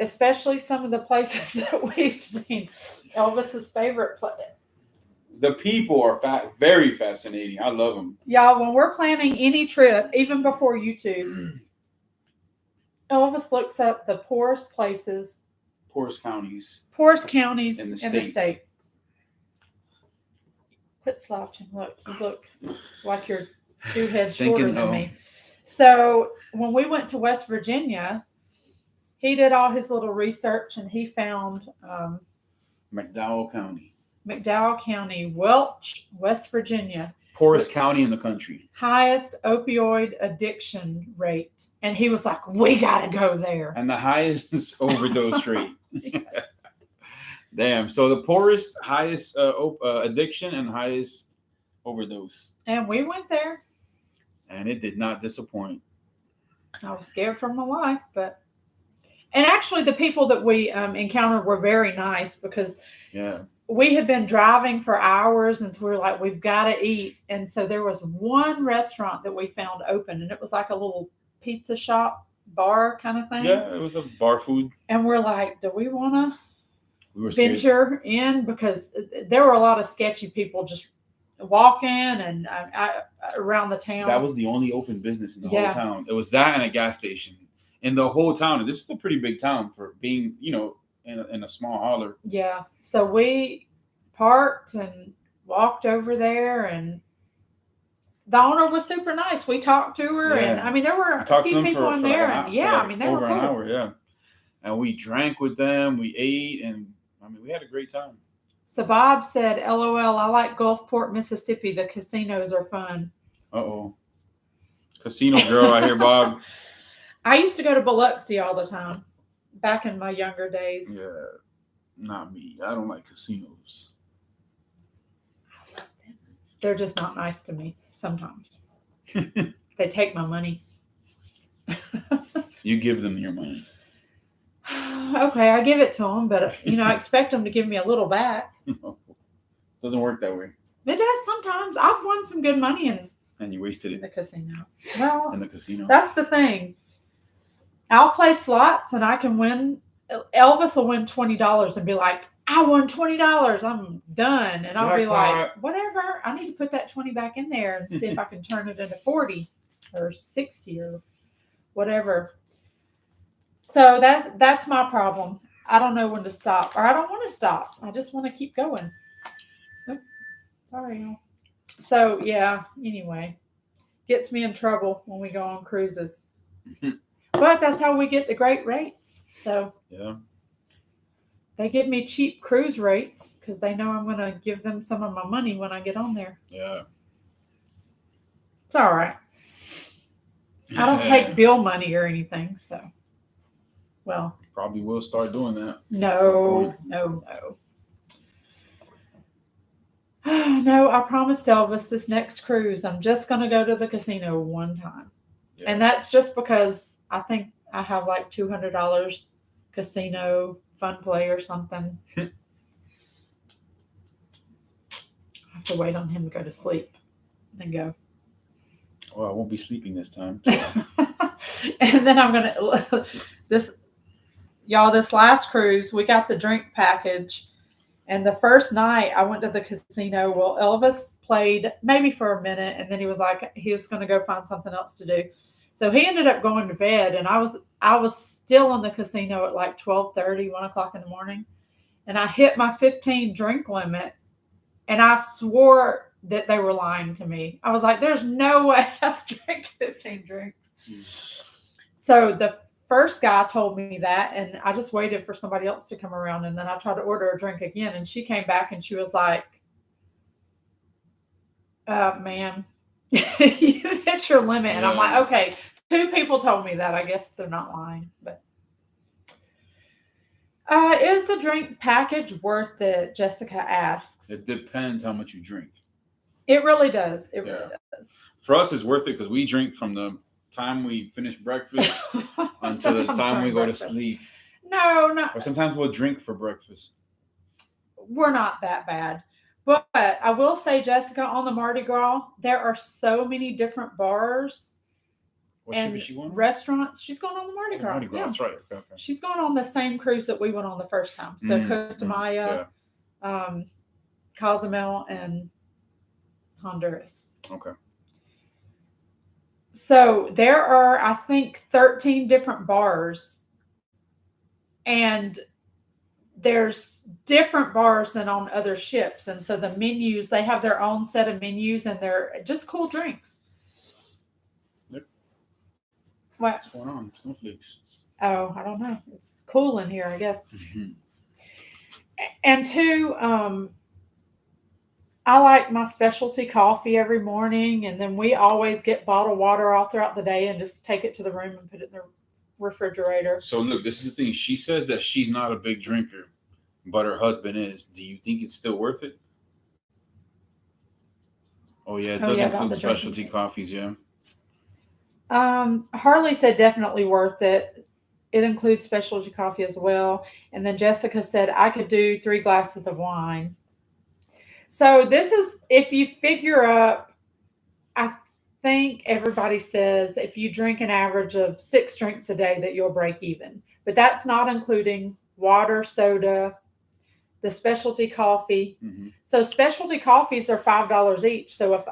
especially some of the places that we've seen. Elvis's favorite place. The people are very fascinating. I love them. Y'all, when we're planning any trip, even before YouTube, Elvis looks up the poorest places. Poorest counties in the state. Quit slouching. Look, you look like you're 2 heads shorter than me. So when we went to West Virginia, he did all his little research and he found McDowell County, Welch, West Virginia. Poorest county in the country. Highest opioid addiction rate. And he was like, we got to go there. And the highest overdose rate. Yes. Damn. So the poorest, highest addiction and highest overdose. And we went there. And it did not disappoint. I was scared for my life, but... And actually the people that we encountered were very nice because... Yeah. We had been driving for hours, and so we were like, we've got to eat. And so there was one restaurant that we found open, and it was like a little pizza shop, bar kind of thing. Yeah, it was a bar food. And we're like, do we want to venture in? Because there were a lot of sketchy people just walking and around the town. That was the only open business in the whole town. It was that and a gas station in the whole town. And this is a pretty big town for being, in a small holler. Yeah. So we parked and walked over there, and the owner was super nice. We talked to her, and I mean, there were a few people in there, and they were cool. An hour, yeah. And we drank with them, we ate, and I mean, we had a great time. So Bob said, LOL, I like Gulfport, Mississippi. The casinos are fun. Uh-oh. Casino girl, I hear, Bob. I used to go to Biloxi all the time. Back in my younger days. Yeah, not me. I don't like casinos. They're just not nice to me sometimes. They take my money. You give them your money. Okay, I give it to them, but I expect them to give me a little back. Doesn't work that way. It does sometimes. I've won some good money and you wasted it in the casino. Well, in the casino. That's the thing. I'll play slots and I can win. Elvis will win $20 and be like, I won $20. I'm done. And I'll be like, whatever. I need to put that 20 back in there and see if I can turn it into 40 or 60 or whatever. So that's my problem. I don't know when to stop, or I don't want to stop. I just want to keep going. Oh, sorry, y'all. So yeah, anyway, gets me in trouble when we go on cruises. But that's how we get the great rates. So yeah, they give me cheap cruise rates because they know I'm going to give them some of my money when I get on there. Yeah. It's all right. I don't take bill money or anything. So, well. Probably will start doing that. No. No, I promised Elvis this next cruise, I'm just going to go to the casino one time. Yeah. And that's just because I think I have like $200 casino fun play or something. I have to wait on him to go to sleep, then go. Well, I won't be sleeping this time. So. And then I'm gonna this y'all, this last cruise we got the drink package, and the first night I went to the casino. Well, Elvis played maybe for a minute, and then he was like he was going to go find something else to do. So he ended up going to bed, and I was still in the casino at like 12:30, 1 o'clock in the morning, and I hit my 15 drink limit, and I swore that they were lying to me. I was like, "There's no way I've drank 15 drinks." So the first guy told me that, and I just waited for somebody else to come around, and then I tried to order a drink again, and she came back and she was like, "Ma'am, you hit your limit." And I'm like, "Okay, 2 people told me that. I guess they're not lying." But is the drink package worth it? Jessica asks. It depends how much you drink. It really does. It really does. For us, it's worth it because we drink from the time we finish breakfast until the time we go to sleep. No. Or sometimes we'll drink for breakfast. We're not that bad. But I will say, Jessica, on the Mardi Gras, there are so many different bars What and ship is she going on? restaurants. She's going on the Mardi Gras. Mardi Gras, Yeah. that's right. Okay. She's going on the same cruise that we went on the first time. So Costa Maya, Cozumel, and Honduras. Okay. So there are, I think, 13 different bars, and there's different bars than on other ships. And so the menus, they have their own set of menus, and they're just cool drinks. Yep. What? What's going on? Snowflakes. Oh, I don't know. It's cool in here, I guess. And two, I like my specialty coffee every morning, and then we always get bottled water all throughout the day and just take it to the room and put it in the refrigerator. So look, this is the thing. She says that she's not a big drinker, but her husband is. Do you think it's still worth it? Oh yeah, it does include specialty coffees, yeah. Harley said definitely worth it. It includes specialty coffee as well. And then Jessica said I could do 3 glasses of wine. So this is, if you figure up, I think everybody says if you drink an average of 6 drinks a day that you'll break even. But that's not including water, soda, the specialty coffee. Mm-hmm. So specialty coffees are $5 each. So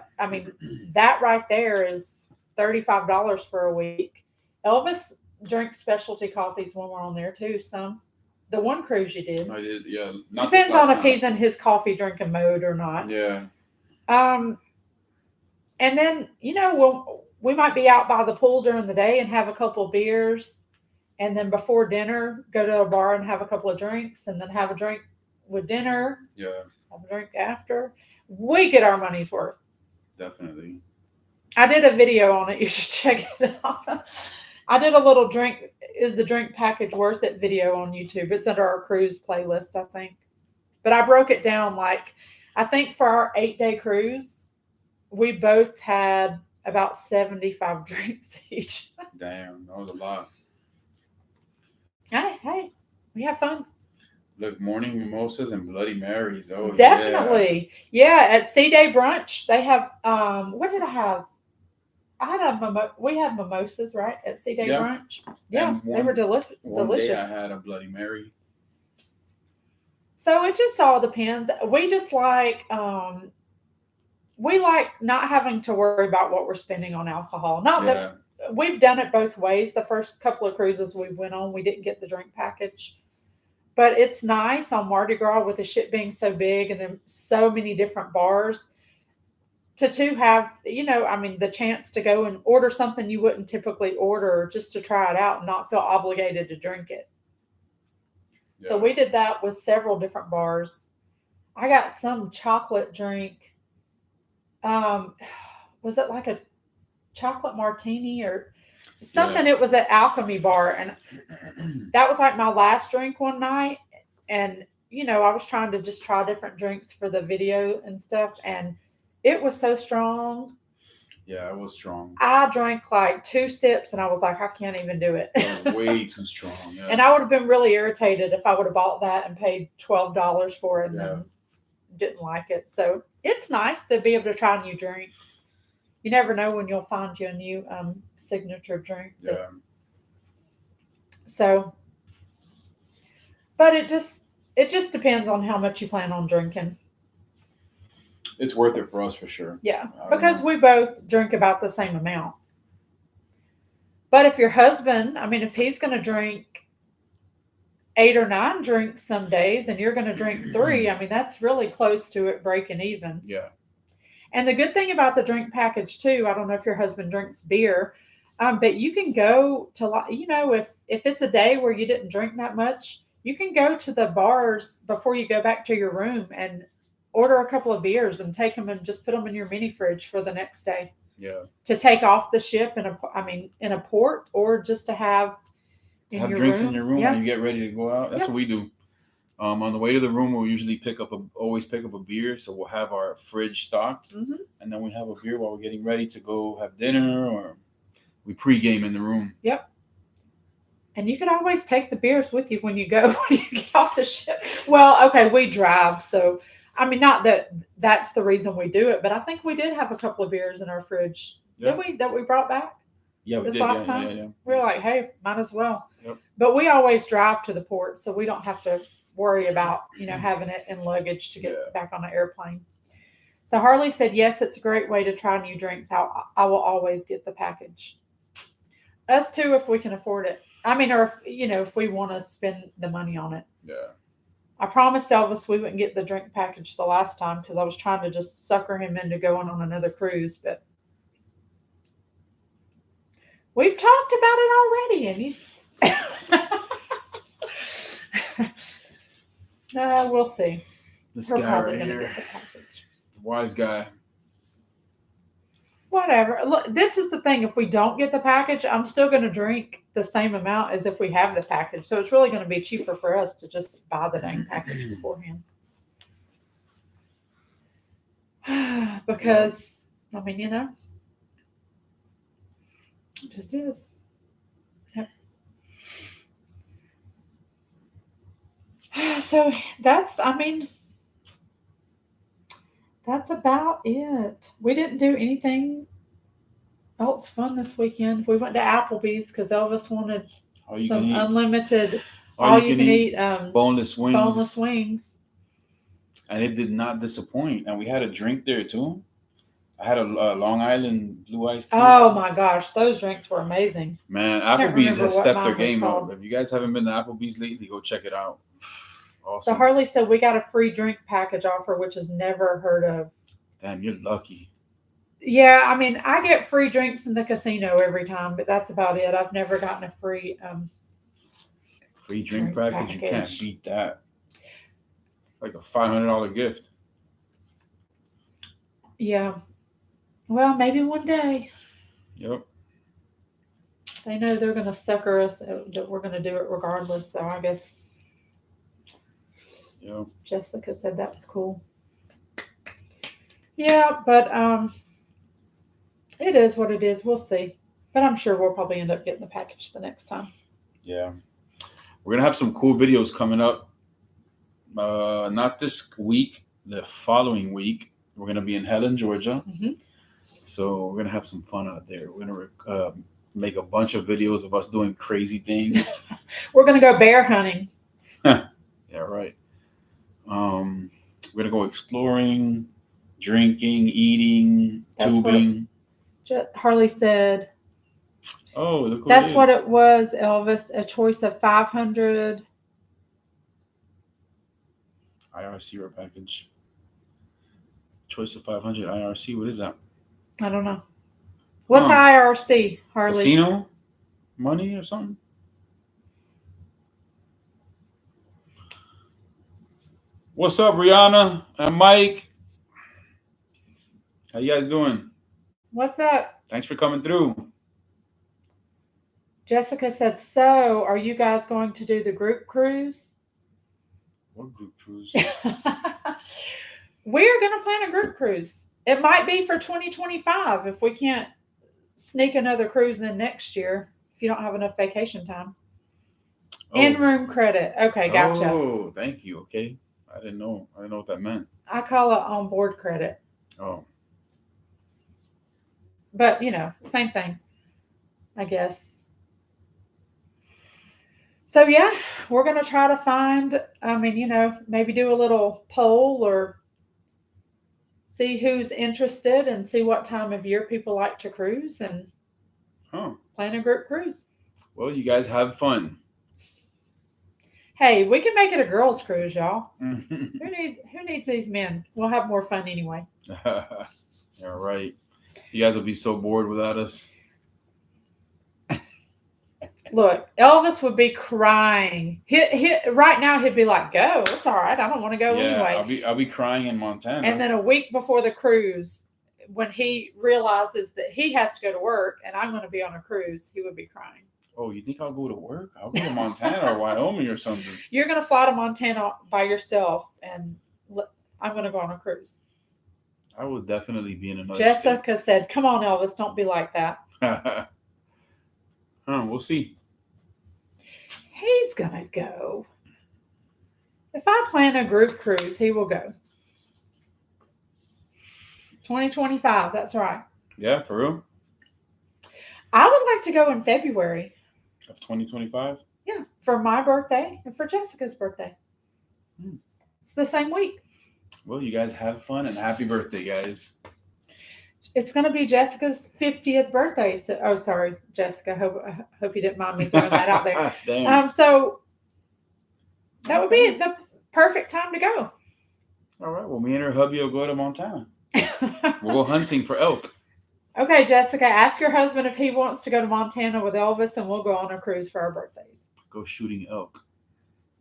that right there is $35 for a week. Elvis drinks specialty coffees when we're on there too. Some. The one cruise you did. I did, yeah. Depends on if he's in his coffee drinking mode or not. Yeah. And then, we might be out by the pool during the day and have a couple of beers. And then before dinner, go to a bar and have a couple of drinks, and then have a drink with dinner. Yeah. Have a drink after. We get our money's worth. Definitely. I did a video on it. You should check it out. I did a little drink. Is the drink package worth it video on YouTube? It's under our cruise playlist, I think. But I broke it down I think for our 8-day cruise, we both had about 75 drinks each. Damn, that was a lot. Hey, we have fun. Look, morning mimosas and Bloody Marys. Oh, definitely. Yeah, at Sea Day Brunch, they have, what did I have? We had mimosas, right, at Sea Day Brunch. Yeah, they were delicious. One day I had a Bloody Mary. So it just all depends. We just like not having to worry about what we're spending on alcohol. That we've done it both ways. The first couple of cruises we went on, we didn't get the drink package. But it's nice on Mardi Gras with the ship being so big and then so many different bars to have, the chance to go and order something you wouldn't typically order just to try it out and not feel obligated to drink it. Yeah. So we did that with several different bars. I got some chocolate drink. Was it like a chocolate martini or something? Yeah. It was at Alchemy Bar, and that was like my last drink one night. And, I was trying to just try different drinks for the video and stuff, and it was so strong. Yeah, it was strong. I drank like 2 sips and I was like, I can't even do it. It was way too strong. Yeah. And I would have been really irritated if I would have bought that and paid $12 for it and Yeah. then didn't like it. So it's nice to be able to try new drinks. You never know when you'll find you a new signature drink. Yeah. So, but it just depends on how much you plan on drinking. It's worth it for us for sure. Yeah, I don't because know. we both drink about the same amount. But if your husband, I mean, if he's going to drink 8 or 9 drinks some days and you're going to drink 3, I mean, that's really close to it breaking even. Yeah. And the good thing about the drink package too, I don't know if your husband drinks beer, but you can go to, if it's a day where you didn't drink that much, you can go to the bars before you go back to your room and order a couple of beers and take them and just put them in your mini fridge for the next day Yeah. to take off the ship in a port, or just to have in Have your drinks room. in your room Yeah. when you get ready to go out. That's Yeah. what we do. On the way to the room, we'll usually always pick up a beer. So we'll have our fridge stocked, Mhm. and then we have a beer while we're getting ready to go have dinner, or we pregame in the room. Yep. And you can always take the beers with you when you go when you get off the ship. Well, okay, we drive, so I mean, not that that's the reason we do it, but I think we did have a couple of beers in our fridge. Yeah. Did we that we brought back Yeah, we this did. last Yeah, time? yeah. We were like, hey, might as well. Yep. But we always drive to the port, so we don't have to worry about having it in luggage to get Yeah. back on the airplane. So Harley said, yes, it's a great way to try new drinks. I will always get the package. Us too, if we can afford it. I mean, or if we want to spend the money on it. Yeah. I promised Elvis we wouldn't get the drink package the last time because I was trying to just sucker him into going on another cruise, but we've talked about it already, and you. No, we'll see. This We're guy probably right gonna here, get the package. wise guy. Whatever. Look, this is the thing. If we don't get the package, I'm still going to drink the same amount as if we have the package. So it's really going to be cheaper for us to just buy the dang package beforehand. Because, I mean, it just is. Yep. So that's about it. We didn't do anything else fun this weekend. We went to Applebee's because Elvis wanted some unlimited, all you can eat boneless wings. Boneless wings. And it did not disappoint. And we had a drink there too. I had a Long Island blue iced tea. Oh my gosh, those drinks were amazing. Man, Applebee's has stepped their game up. If you guys haven't been to Applebee's lately, go check it out. Awesome. So Harley said we got a free drink package offer, which is never heard of. Damn, you're lucky. Yeah, I mean, I get free drinks in the casino every time, but that's about it. I've never gotten a free drink package. You can't beat that. It's like a $500 gift. Yeah. Well, maybe one day. Yep. They know they're going to sucker us, that we're going to do it regardless. So I guess. Yep. Jessica said that was cool. Yeah, but it is what it is. We'll see. But I'm sure we'll probably end up getting the package the next time. Yeah. We're going to have some cool videos coming up. Not this week, the following week. We're going to be in Helen, Georgia. Mm-hmm. So we're going to have some fun out there. We're going to make a bunch of videos of us doing crazy things. We're going to go bear hunting. Yeah, right. We're going to go exploring, drinking, eating, tubing. Harley said. Oh, look that's what it was, Elvis. A choice of 500. IRC package. Choice of 500 IRC. What is that? I don't know. What's IRC, Harley? Casino money or something? What's up, Rihanna and Mike? How you guys doing? What's up? Thanks for coming through. Jessica said, so are you guys going to do the group cruise? What group cruise? We're going to plan a group cruise. It might be for 2025 if we can't sneak another cruise in next year. If you don't have enough vacation time. In room credit. Okay, gotcha. Oh, thank you. Okay, I didn't know. I didn't know what that meant. I call it on board credit, Oh, but same thing, I guess. So yeah, we're gonna try to find. I mean, maybe do a little poll or see who's interested and see what time of year people like to cruise and huh. plan a group cruise. Well, you guys have fun. Hey, we can make it a girls' cruise, y'all. All Who needs these men? We'll have more fun anyway. right. You guys will be so bored without us. Look, Elvis would be crying. Right now he'd be like, "Go, it's all right. I don't want to go anyway." I'll be crying in Montana. And then a week before the cruise, when he realizes that he has to go to work and I'm going to be on a cruise, he would be crying. Oh, you think I'll go to work? I'll go to Montana or Wyoming or something. You're going to fly to Montana by yourself, and I'm going to go on a cruise. I will definitely be in another Jessica said, "Come on, Elvis, don't be like that." We'll see. He's going to go. If I plan a group cruise, he will go. 2025, that's right. Yeah, for real? I would like to go in February. Of 2025? Yeah, for my birthday and for Jessica's birthday. It's the same week. Well, you guys have fun and happy birthday, guys. It's going to be Jessica's 50th birthday. So, sorry, Jessica. Hope you didn't mind me throwing that out there. Damn. So that would be the perfect time to go. All right. Well, me and her hubby will go to Montana. We'll go hunting for elk. Okay, Jessica, ask your husband if he wants to go to Montana with Elvis, and we'll go on a cruise for our birthdays. Go shooting elk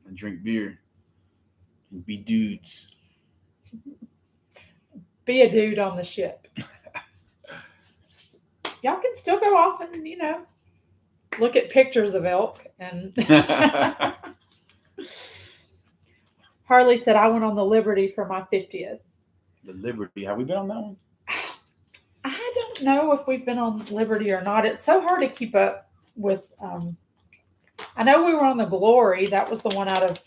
and drink beer and be dudes. Be a dude on the ship. Y'all can still go off and, look at pictures of elk. And Harley said, I went on the Liberty for my 50th. The Liberty. Have we been on that one? I don't know if we've been on Liberty or not. It's so hard to keep up with. I know we were on the Glory. That was the one out of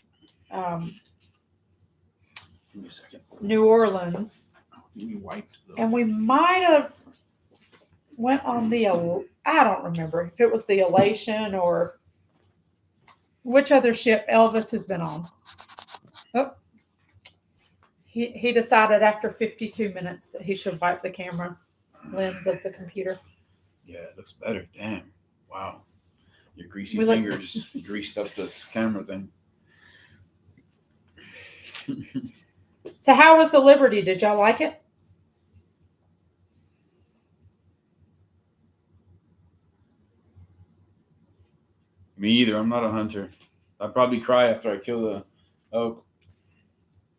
Give me a second. New Orleans. We wiped them. And we might have went on the, I don't remember if it was the Elation or which other ship Elvis has been on. Oh, he decided after 52 minutes that he should wipe the camera lens of the computer. Yeah, it looks better. Damn. Wow. Your greasy fingers greased up this camera thing. So how was the Liberty? Did y'all like it? Me either. I'm not a hunter. I'd probably cry after I kill the elk.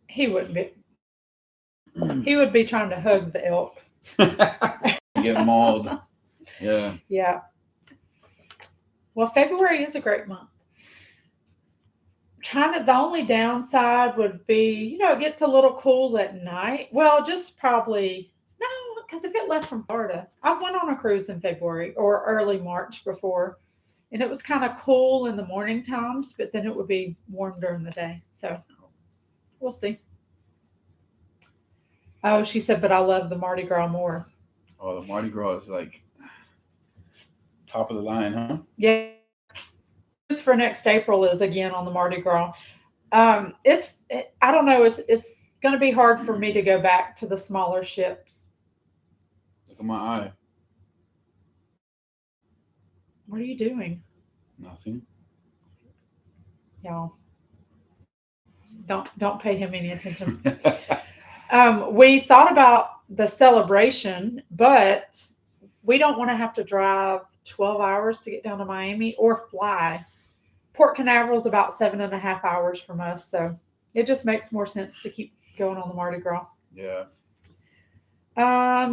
He wouldn't be. He would be trying to hug the elk. Get mauled. Yeah. Yeah. Well, February is a great month. The only downside would be, it gets a little cool at night. Well, just probably, no, because if it left from Florida, I've went on a cruise in February or early March before, and it was kind of cool in the morning times, but then it would be warm during the day. So we'll see. Oh, she said, but I love the Mardi Gras more. Oh, the Mardi Gras is like top of the line, huh? Yeah. For next April is again on the Mardi Gras. I don't know. It's going to be hard for me to go back to the smaller ships. Look at my eye. What are you doing? Nothing. Y'all, don't pay him any attention. We thought about the celebration, but we don't want to have to drive 12 hours to get down to Miami or fly. Port Canaveral is about 7.5 hours from us, so it just makes more sense to keep going on the Mardi Gras. Yeah.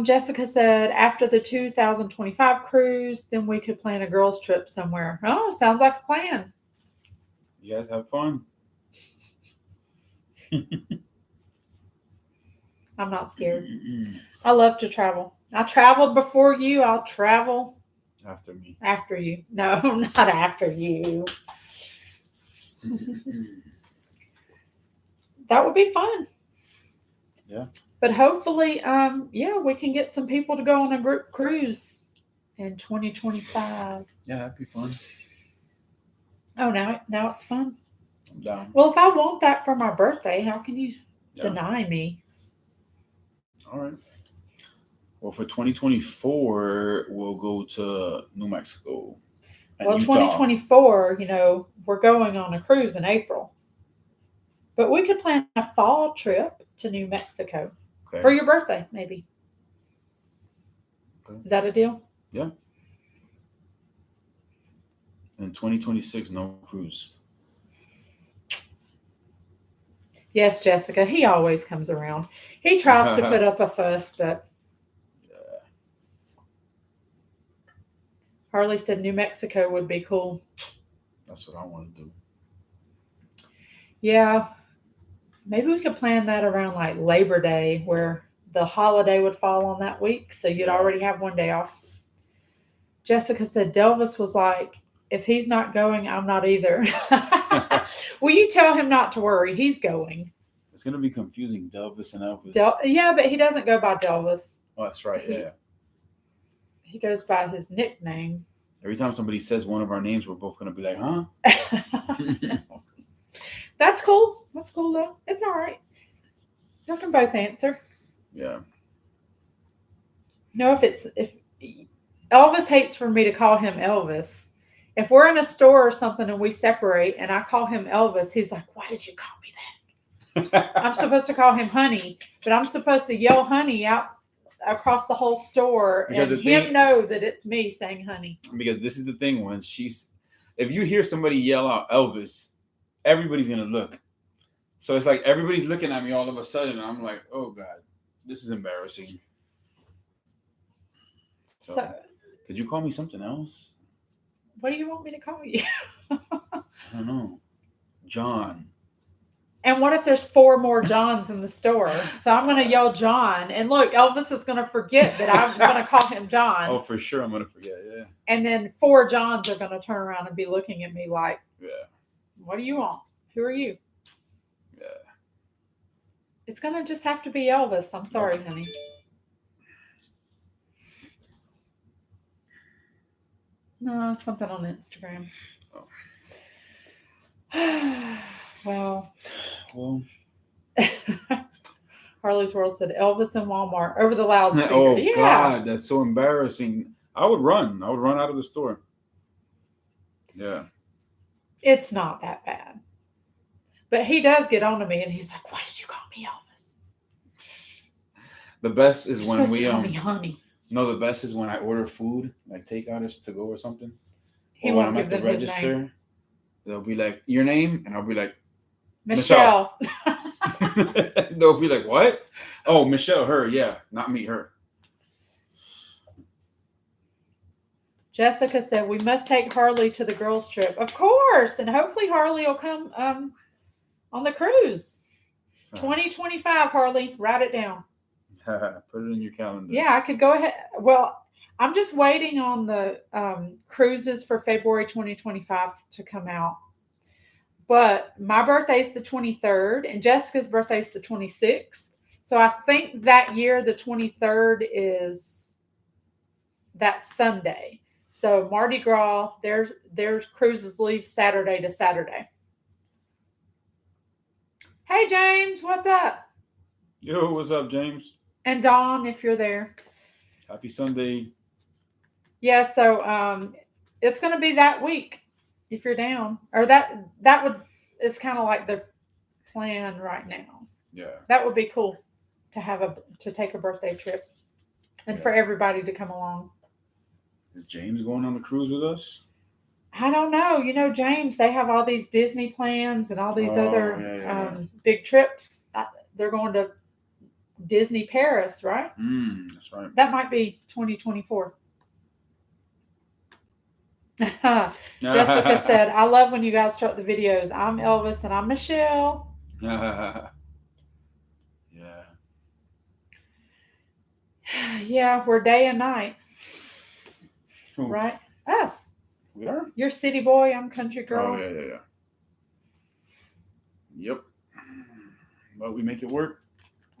Jessica said after the 2025 cruise, then we could plan a girls' trip somewhere. Oh, sounds like a plan. You guys have fun. I'm not scared. I love to travel. I traveled before you. I'll travel After me. after you. No, not after you. That would be fun. Yeah. But hopefully, yeah, we can get some people to go on a group cruise in 2025. Yeah, that'd be fun. Oh, now it's fun. I'm down. Well, if I want that for my birthday, how can you Yeah. deny me? All right. Well, for 2024, we'll go to New Mexico and Well, Utah. 2024, we're going on a cruise in April. But we could plan a fall trip to New Mexico Okay. for your birthday, maybe. Okay. Is that a deal? Yeah. In 2026, no cruise. Yes, Jessica. He always comes around. He tries to put up a fuss, but Yeah. Harley said New Mexico would be cool. That's what I want to do. Yeah. Maybe we could plan that around like Labor Day, where the holiday would fall on that week. So you'd Yeah. already have one day off. Jessica said Delvis was like, if he's not going, I'm not either. Will you tell him not to worry? He's going. It's going to be confusing, Delvis and Elvis. Yeah, but he doesn't go by Delvis. Oh, that's right. Yeah. He goes by his nickname. Every time somebody says one of our names, we're both going to be like, huh? That's cool. That's cool, though. It's all right. You can both answer. Yeah. If Elvis hates for me to call him Elvis. If we're in a store or something and we separate and I call him Elvis, he's like, why did you call me that? I'm supposed to call him Honey, but I'm supposed to yell Honey out across the whole store Because and the thing- him know that it's me saying Honey. Because this is the thing, if you hear somebody yell out Elvis, everybody's going to look. So it's like everybody's looking at me all of a sudden, and I'm like, oh, God, this is embarrassing. So could you call me something else? What do you want me to call you? I don't know. John. And what if there's 4 more Johns in the store? So I'm going to yell John. And look, Elvis is going to forget that I'm going to call him John. Oh, for sure. I'm going to forget. Yeah. And then 4 Johns are going to turn around and be looking at me like, Yeah. what do you want? Who are you? Yeah. It's going to just have to be Elvis. I'm sorry, honey. No, something on Instagram. Oh. Well. Well. Harley's World said Elvis in Walmart over the loudspeaker. Oh, yeah. God, that's so embarrassing. I would run out of the store. Yeah. It's not that bad. But he does get on to me and he's like, why did you call me Elvis? The best is You're when supposed we to call me Honey. No, the best is when I order food, like takeout or to go or something. He or when won't I'm give at the them his register, name. they'll be like, your name? And I'll be like, Michelle. they'll be like, what? Oh, Michelle, her. Yeah, not me, her. Jessica said, we must take Harley to the girls' trip. Of course. And hopefully Harley will come on the cruise. 2025, Harley. Write it down. Put it in your calendar. Yeah, I could go ahead. Well, I'm just waiting on the cruises for February 2025 to come out. But my birthday is the 23rd and Jessica's birthday is the 26th. So I think that year, the 23rd is that Sunday. So Mardi Gras, their cruises leave Saturday to Saturday. Hey, James, what's up? Yo, what's up, James? And Dawn, if you're there. Happy Sunday. Yeah, so it's going to be that week if you're down. Or that is kind of like the plan right now. Yeah. That would be cool to take a birthday trip and for everybody to come along. Is James going on the cruise with us? I don't know. James, they have all these Disney plans and all these other big trips. They're going to Disney Paris, right? That's right. That might be 2024. Jessica said, I love when you guys start the videos. I'm Elvis and I'm Michelle. Yeah. Yeah, we're day and night, Who? right? Us. We are. You're city boy. I'm country girl. Oh yeah. Yep. But we make it work.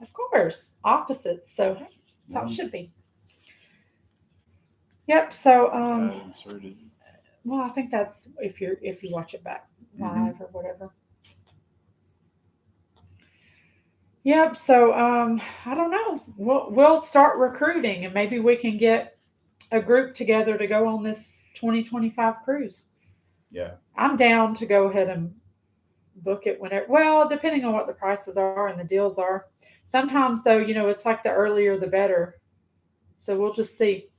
Of course, opposites. So hey, that's how it Yeah. should be. Yep. So Inserted. well, I think that's if you watch it back live or whatever. Yep. So I don't know. We'll start recruiting and maybe we can get a group together to go on this 2025 cruise. Yeah. I'm down to go ahead and book it whenever. Well, depending on what the prices are and the deals are. Sometimes though, it's like the earlier the better. So we'll just see.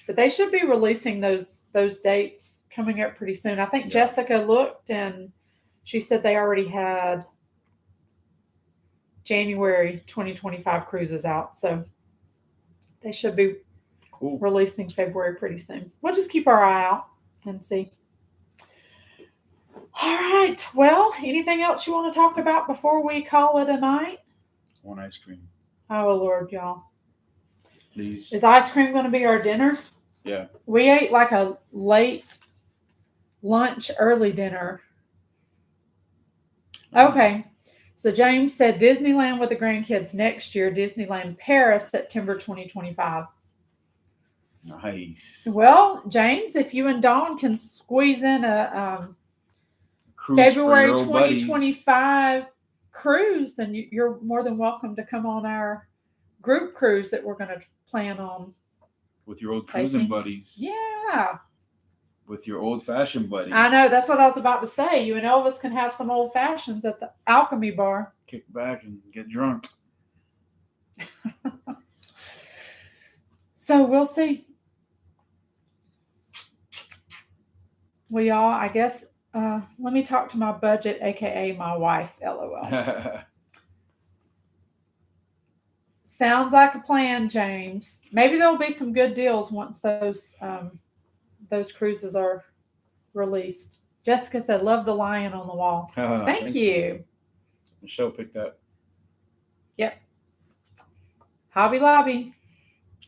But they should be releasing those dates coming up pretty soon. I think Yeah. Jessica looked and she said they already had January 2025 cruises out. So they should be Cool. releasing February pretty soon. We'll just keep our eye out and see. All right. Well, anything else you want to talk about before we call it a night? One ice cream, Oh, Lord, y'all. please. Is ice cream going to be our dinner? Yeah. We ate like a late lunch, early dinner. Okay. So James said Disneyland with the grandkids next year, Disneyland Paris, September 2025. Nice. Well, James, if you and Dawn can squeeze in a Cruise February for your old buddies. 2025 cruise, then you're more than welcome to come on our group cruise that we're going to plan on. With your old cruising taking. buddies. Yeah. With your old fashioned buddy. I know. That's what I was about to say. You and Elvis can have some old fashions at the Alchemy Bar. Kick back and get drunk. So we'll see. Well, y'all, I guess let me talk to my budget, aka my wife, LOL. Sounds like a plan, James. Maybe there'll be some good deals once those cruises are released. Jessica said, "Love the lion on the wall." Thank you. Michelle picked that. Yep. Hobby Lobby.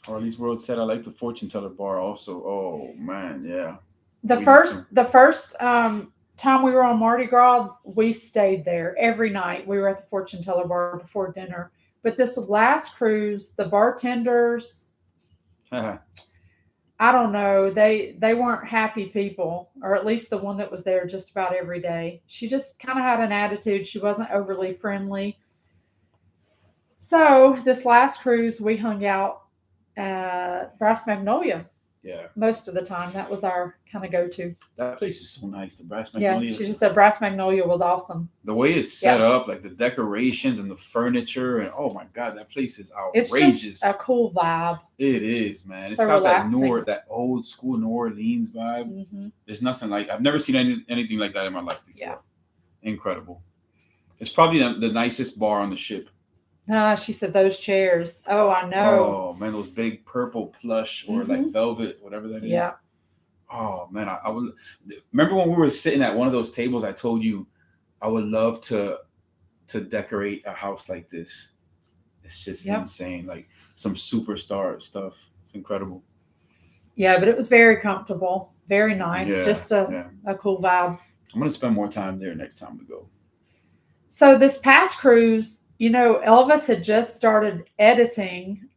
Harley's World said, "I like the fortune teller bar." Also, oh man, yeah. The first time we were on Mardi Gras, we stayed there every night. We were at the fortune teller bar before dinner. But this last cruise, the bartenders, I don't know, they weren't happy people, or at least the one that was there just about every day. She just kind of had an attitude. She wasn't overly friendly. So this last cruise, we hung out at Brass Magnolia. Yeah. Most of the time. That was our kind of go-to. That place is so nice. The Brass Magnolia. Yeah, she just said Brass Magnolia was awesome. The way it's set up, like the decorations and the furniture, and oh my god, that place is outrageous. It's just a cool vibe. It is, man. It's So got relaxing. that old school New Orleans vibe. Mm-hmm. There's nothing like I've never seen anything like that in my life before. Yeah. Incredible. It's probably the nicest bar on the ship. She said those chairs. Oh, I know. Oh man, those big purple plush or like velvet, whatever that is. Yeah. Oh man, I would remember when we were sitting at one of those tables. I told you I would love to decorate a house like this. It's just insane, like some superstar stuff. It's incredible. Yeah, but it was very comfortable, very nice. Yeah, just a cool vibe. I'm gonna spend more time there next time we go. So this past cruise, Elvis had just started editing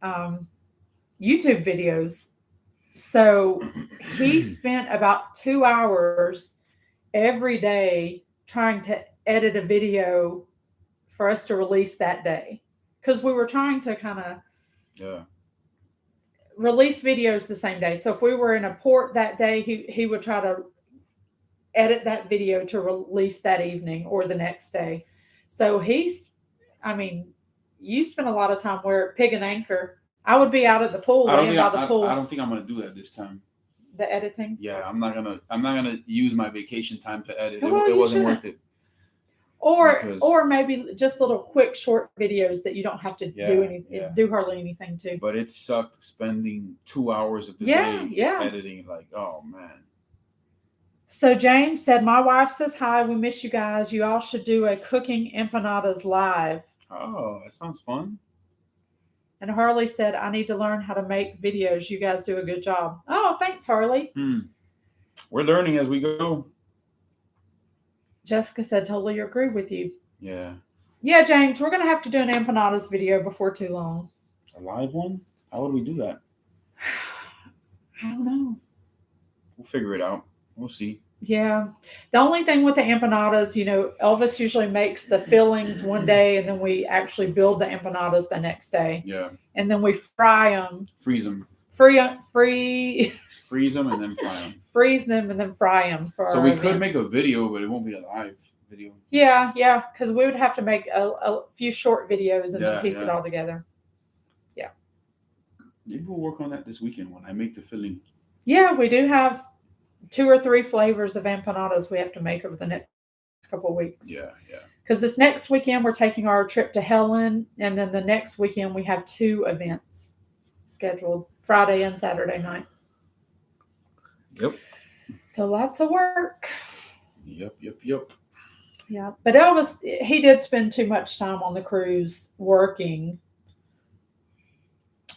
YouTube videos. So he spent about 2 hours every day trying to edit a video for us to release that day. Because we were trying to kind of release videos the same day. So if we were in a port that day, he would try to edit that video to release that evening or the next day. So you spent a lot of time where at Pig and Anchor. I would be out at the pool, laying by the pool. I don't think I'm gonna do that this time. The editing? Yeah, I'm not gonna use my vacation time to edit. Well, it wasn't worth it. Or maybe just little quick short videos that you don't have to do hardly anything to. But it sucked spending 2 hours of the day editing. Like, oh man. So James said, "My wife says hi. We miss you guys. You all should do a cooking empanadas live." Oh, that sounds fun. And Harley said, I need to learn how to make videos. You guys do a good job. Oh, thanks, Harley. We're learning as we go. Jessica said, totally agree with you. Yeah. Yeah, James, we're going to have to do an empanadas video before too long. A live one? How would we do that? I don't know. We'll figure it out. We'll see. Yeah. The only thing with the empanadas, Elvis usually makes the fillings one day and then we actually build the empanadas the next day. Yeah. And then we fry them. Freeze them. Freeze them and then fry them. Freeze them and then fry them. So we could make a video, but it won't be a live video. Yeah, because we would have to make a few short videos and then piece it all together. Yeah. Maybe we'll work on that this weekend when I make the filling. Yeah, we do have 2 or 3 flavors of empanadas we have to make over the next couple of weeks. Yeah. Because this next weekend we're taking our trip to Helen, and then the next weekend we have 2 events scheduled, Friday and Saturday night. Yep. So lots of work. Yep. Yeah, but Elvis, he did spend too much time on the cruise working.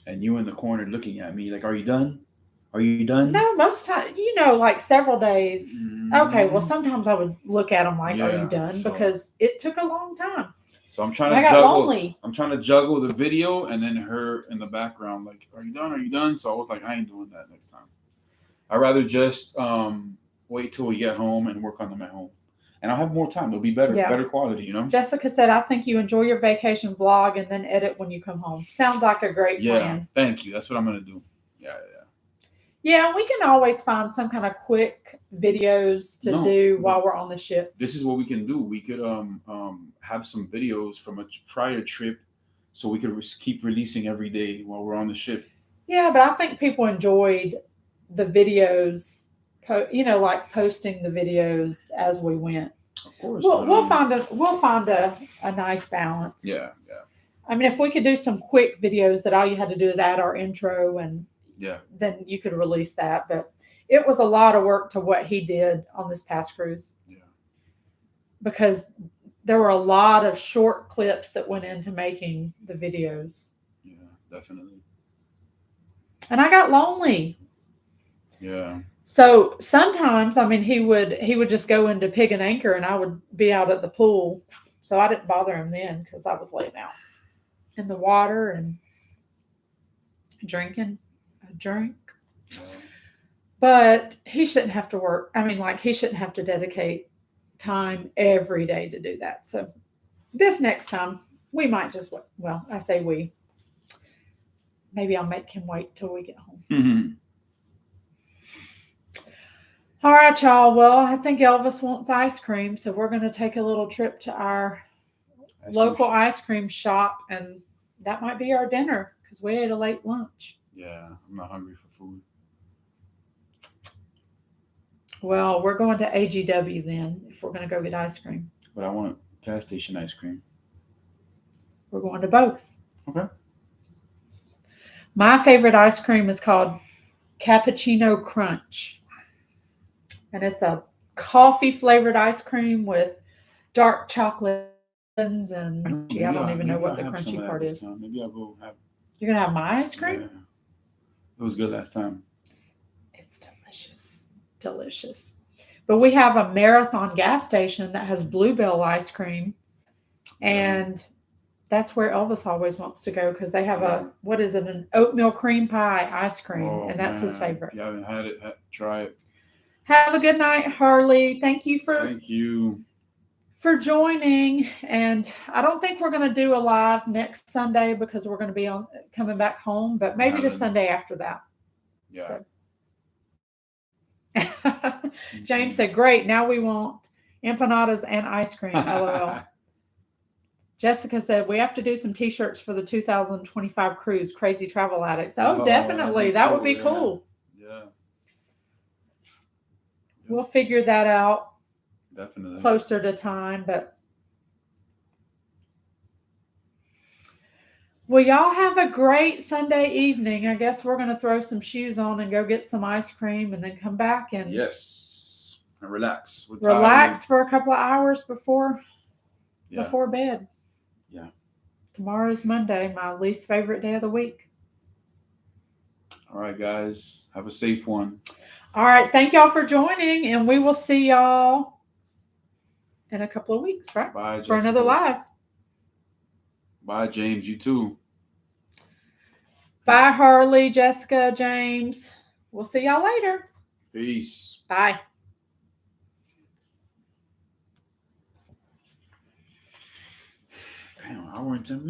And you in the corner looking at me like, are you done? Are you done? No, most times, like several days. Okay, well, sometimes I would look at him like, are you done? Because it took a long time. So I'm trying to juggle. I'm trying to juggle the video and then her in the background like, are you done? Are you done? So I was like, I ain't doing that next time. I'd rather just wait till we get home and work on them at home. And I'll have more time. It'll be better quality, Jessica said, I think you enjoy your vacation vlog and then edit when you come home. Sounds like a great plan. Thank you. That's what I'm going to do. Yeah. Yeah, we can always find some kind of quick videos to do while we're on the ship. This is what we can do. We could have some videos from a prior trip so we could keep releasing every day while we're on the ship. Yeah, but I think people enjoyed the videos, like posting the videos as we went. Of course. We'll find a nice balance. Yeah. I mean, if we could do some quick videos that all you had to do is add our intro and then you could release that. But it was a lot of work to what he did on this past cruise. Yeah. Because there were a lot of short clips that went into making the videos. Yeah, definitely. And I got lonely. Yeah. So sometimes, he would just go into Pig and Anchor and I would be out at the pool. So I didn't bother him then because I was laying out in the water and drinking a drink. Yeah. But he shouldn't have to work. He shouldn't have to dedicate time every day to do that. So this next time we might just, I say we. Maybe I'll make him wait till we get home. Mm-hmm. All right, y'all. Well, I think Elvis wants ice cream, so we're going to take a little trip to our local ice cream shop, and that might be our dinner because we ate a late lunch. Yeah, I'm not hungry for food. Well, we're going to AGW then if we're going to go get ice cream. But I want gas station ice cream. We're going to both. Okay. My favorite ice cream is called Cappuccino Crunch. And it's a coffee flavored ice cream with dark chocolate and I don't even know what the crunchy part is. Maybe I'll go have. You're gonna have my ice cream? Yeah. It was good last time. It's delicious. But we have a Marathon gas station that has Bluebell ice cream, and that's where Elvis always wants to go because they have an oatmeal cream pie ice cream, and that's his favorite. If you haven't had it, try it. Have a good night, Harley. Thank you for joining. And I don't think we're going to do a live next Sunday because we're going to be coming back home, but maybe the Sunday after that. Yeah. So. James said, great. Now we want empanadas and ice cream. LOL. Jessica said, we have to do some t-shirts for the 2025 cruise, Crazy Travel Addicts. Oh, definitely. That would be cool. Yeah. We'll figure that out. Definitely. Closer to time, but well, y'all have a great Sunday evening. I guess we're going to throw some shoes on and go get some ice cream and then come back and and relax. Relax for a couple of hours before bed. Yeah. Tomorrow's Monday, my least favorite day of the week. All right, guys. Have a safe one. All right. Thank y'all for joining, and we will see y'all in a couple of weeks, right? Bye, For Jessica. another live. Bye, James. You too. Bye, Harley, Jessica, James. We'll see y'all later. Peace. Bye. Damn, hour and 10 minutes.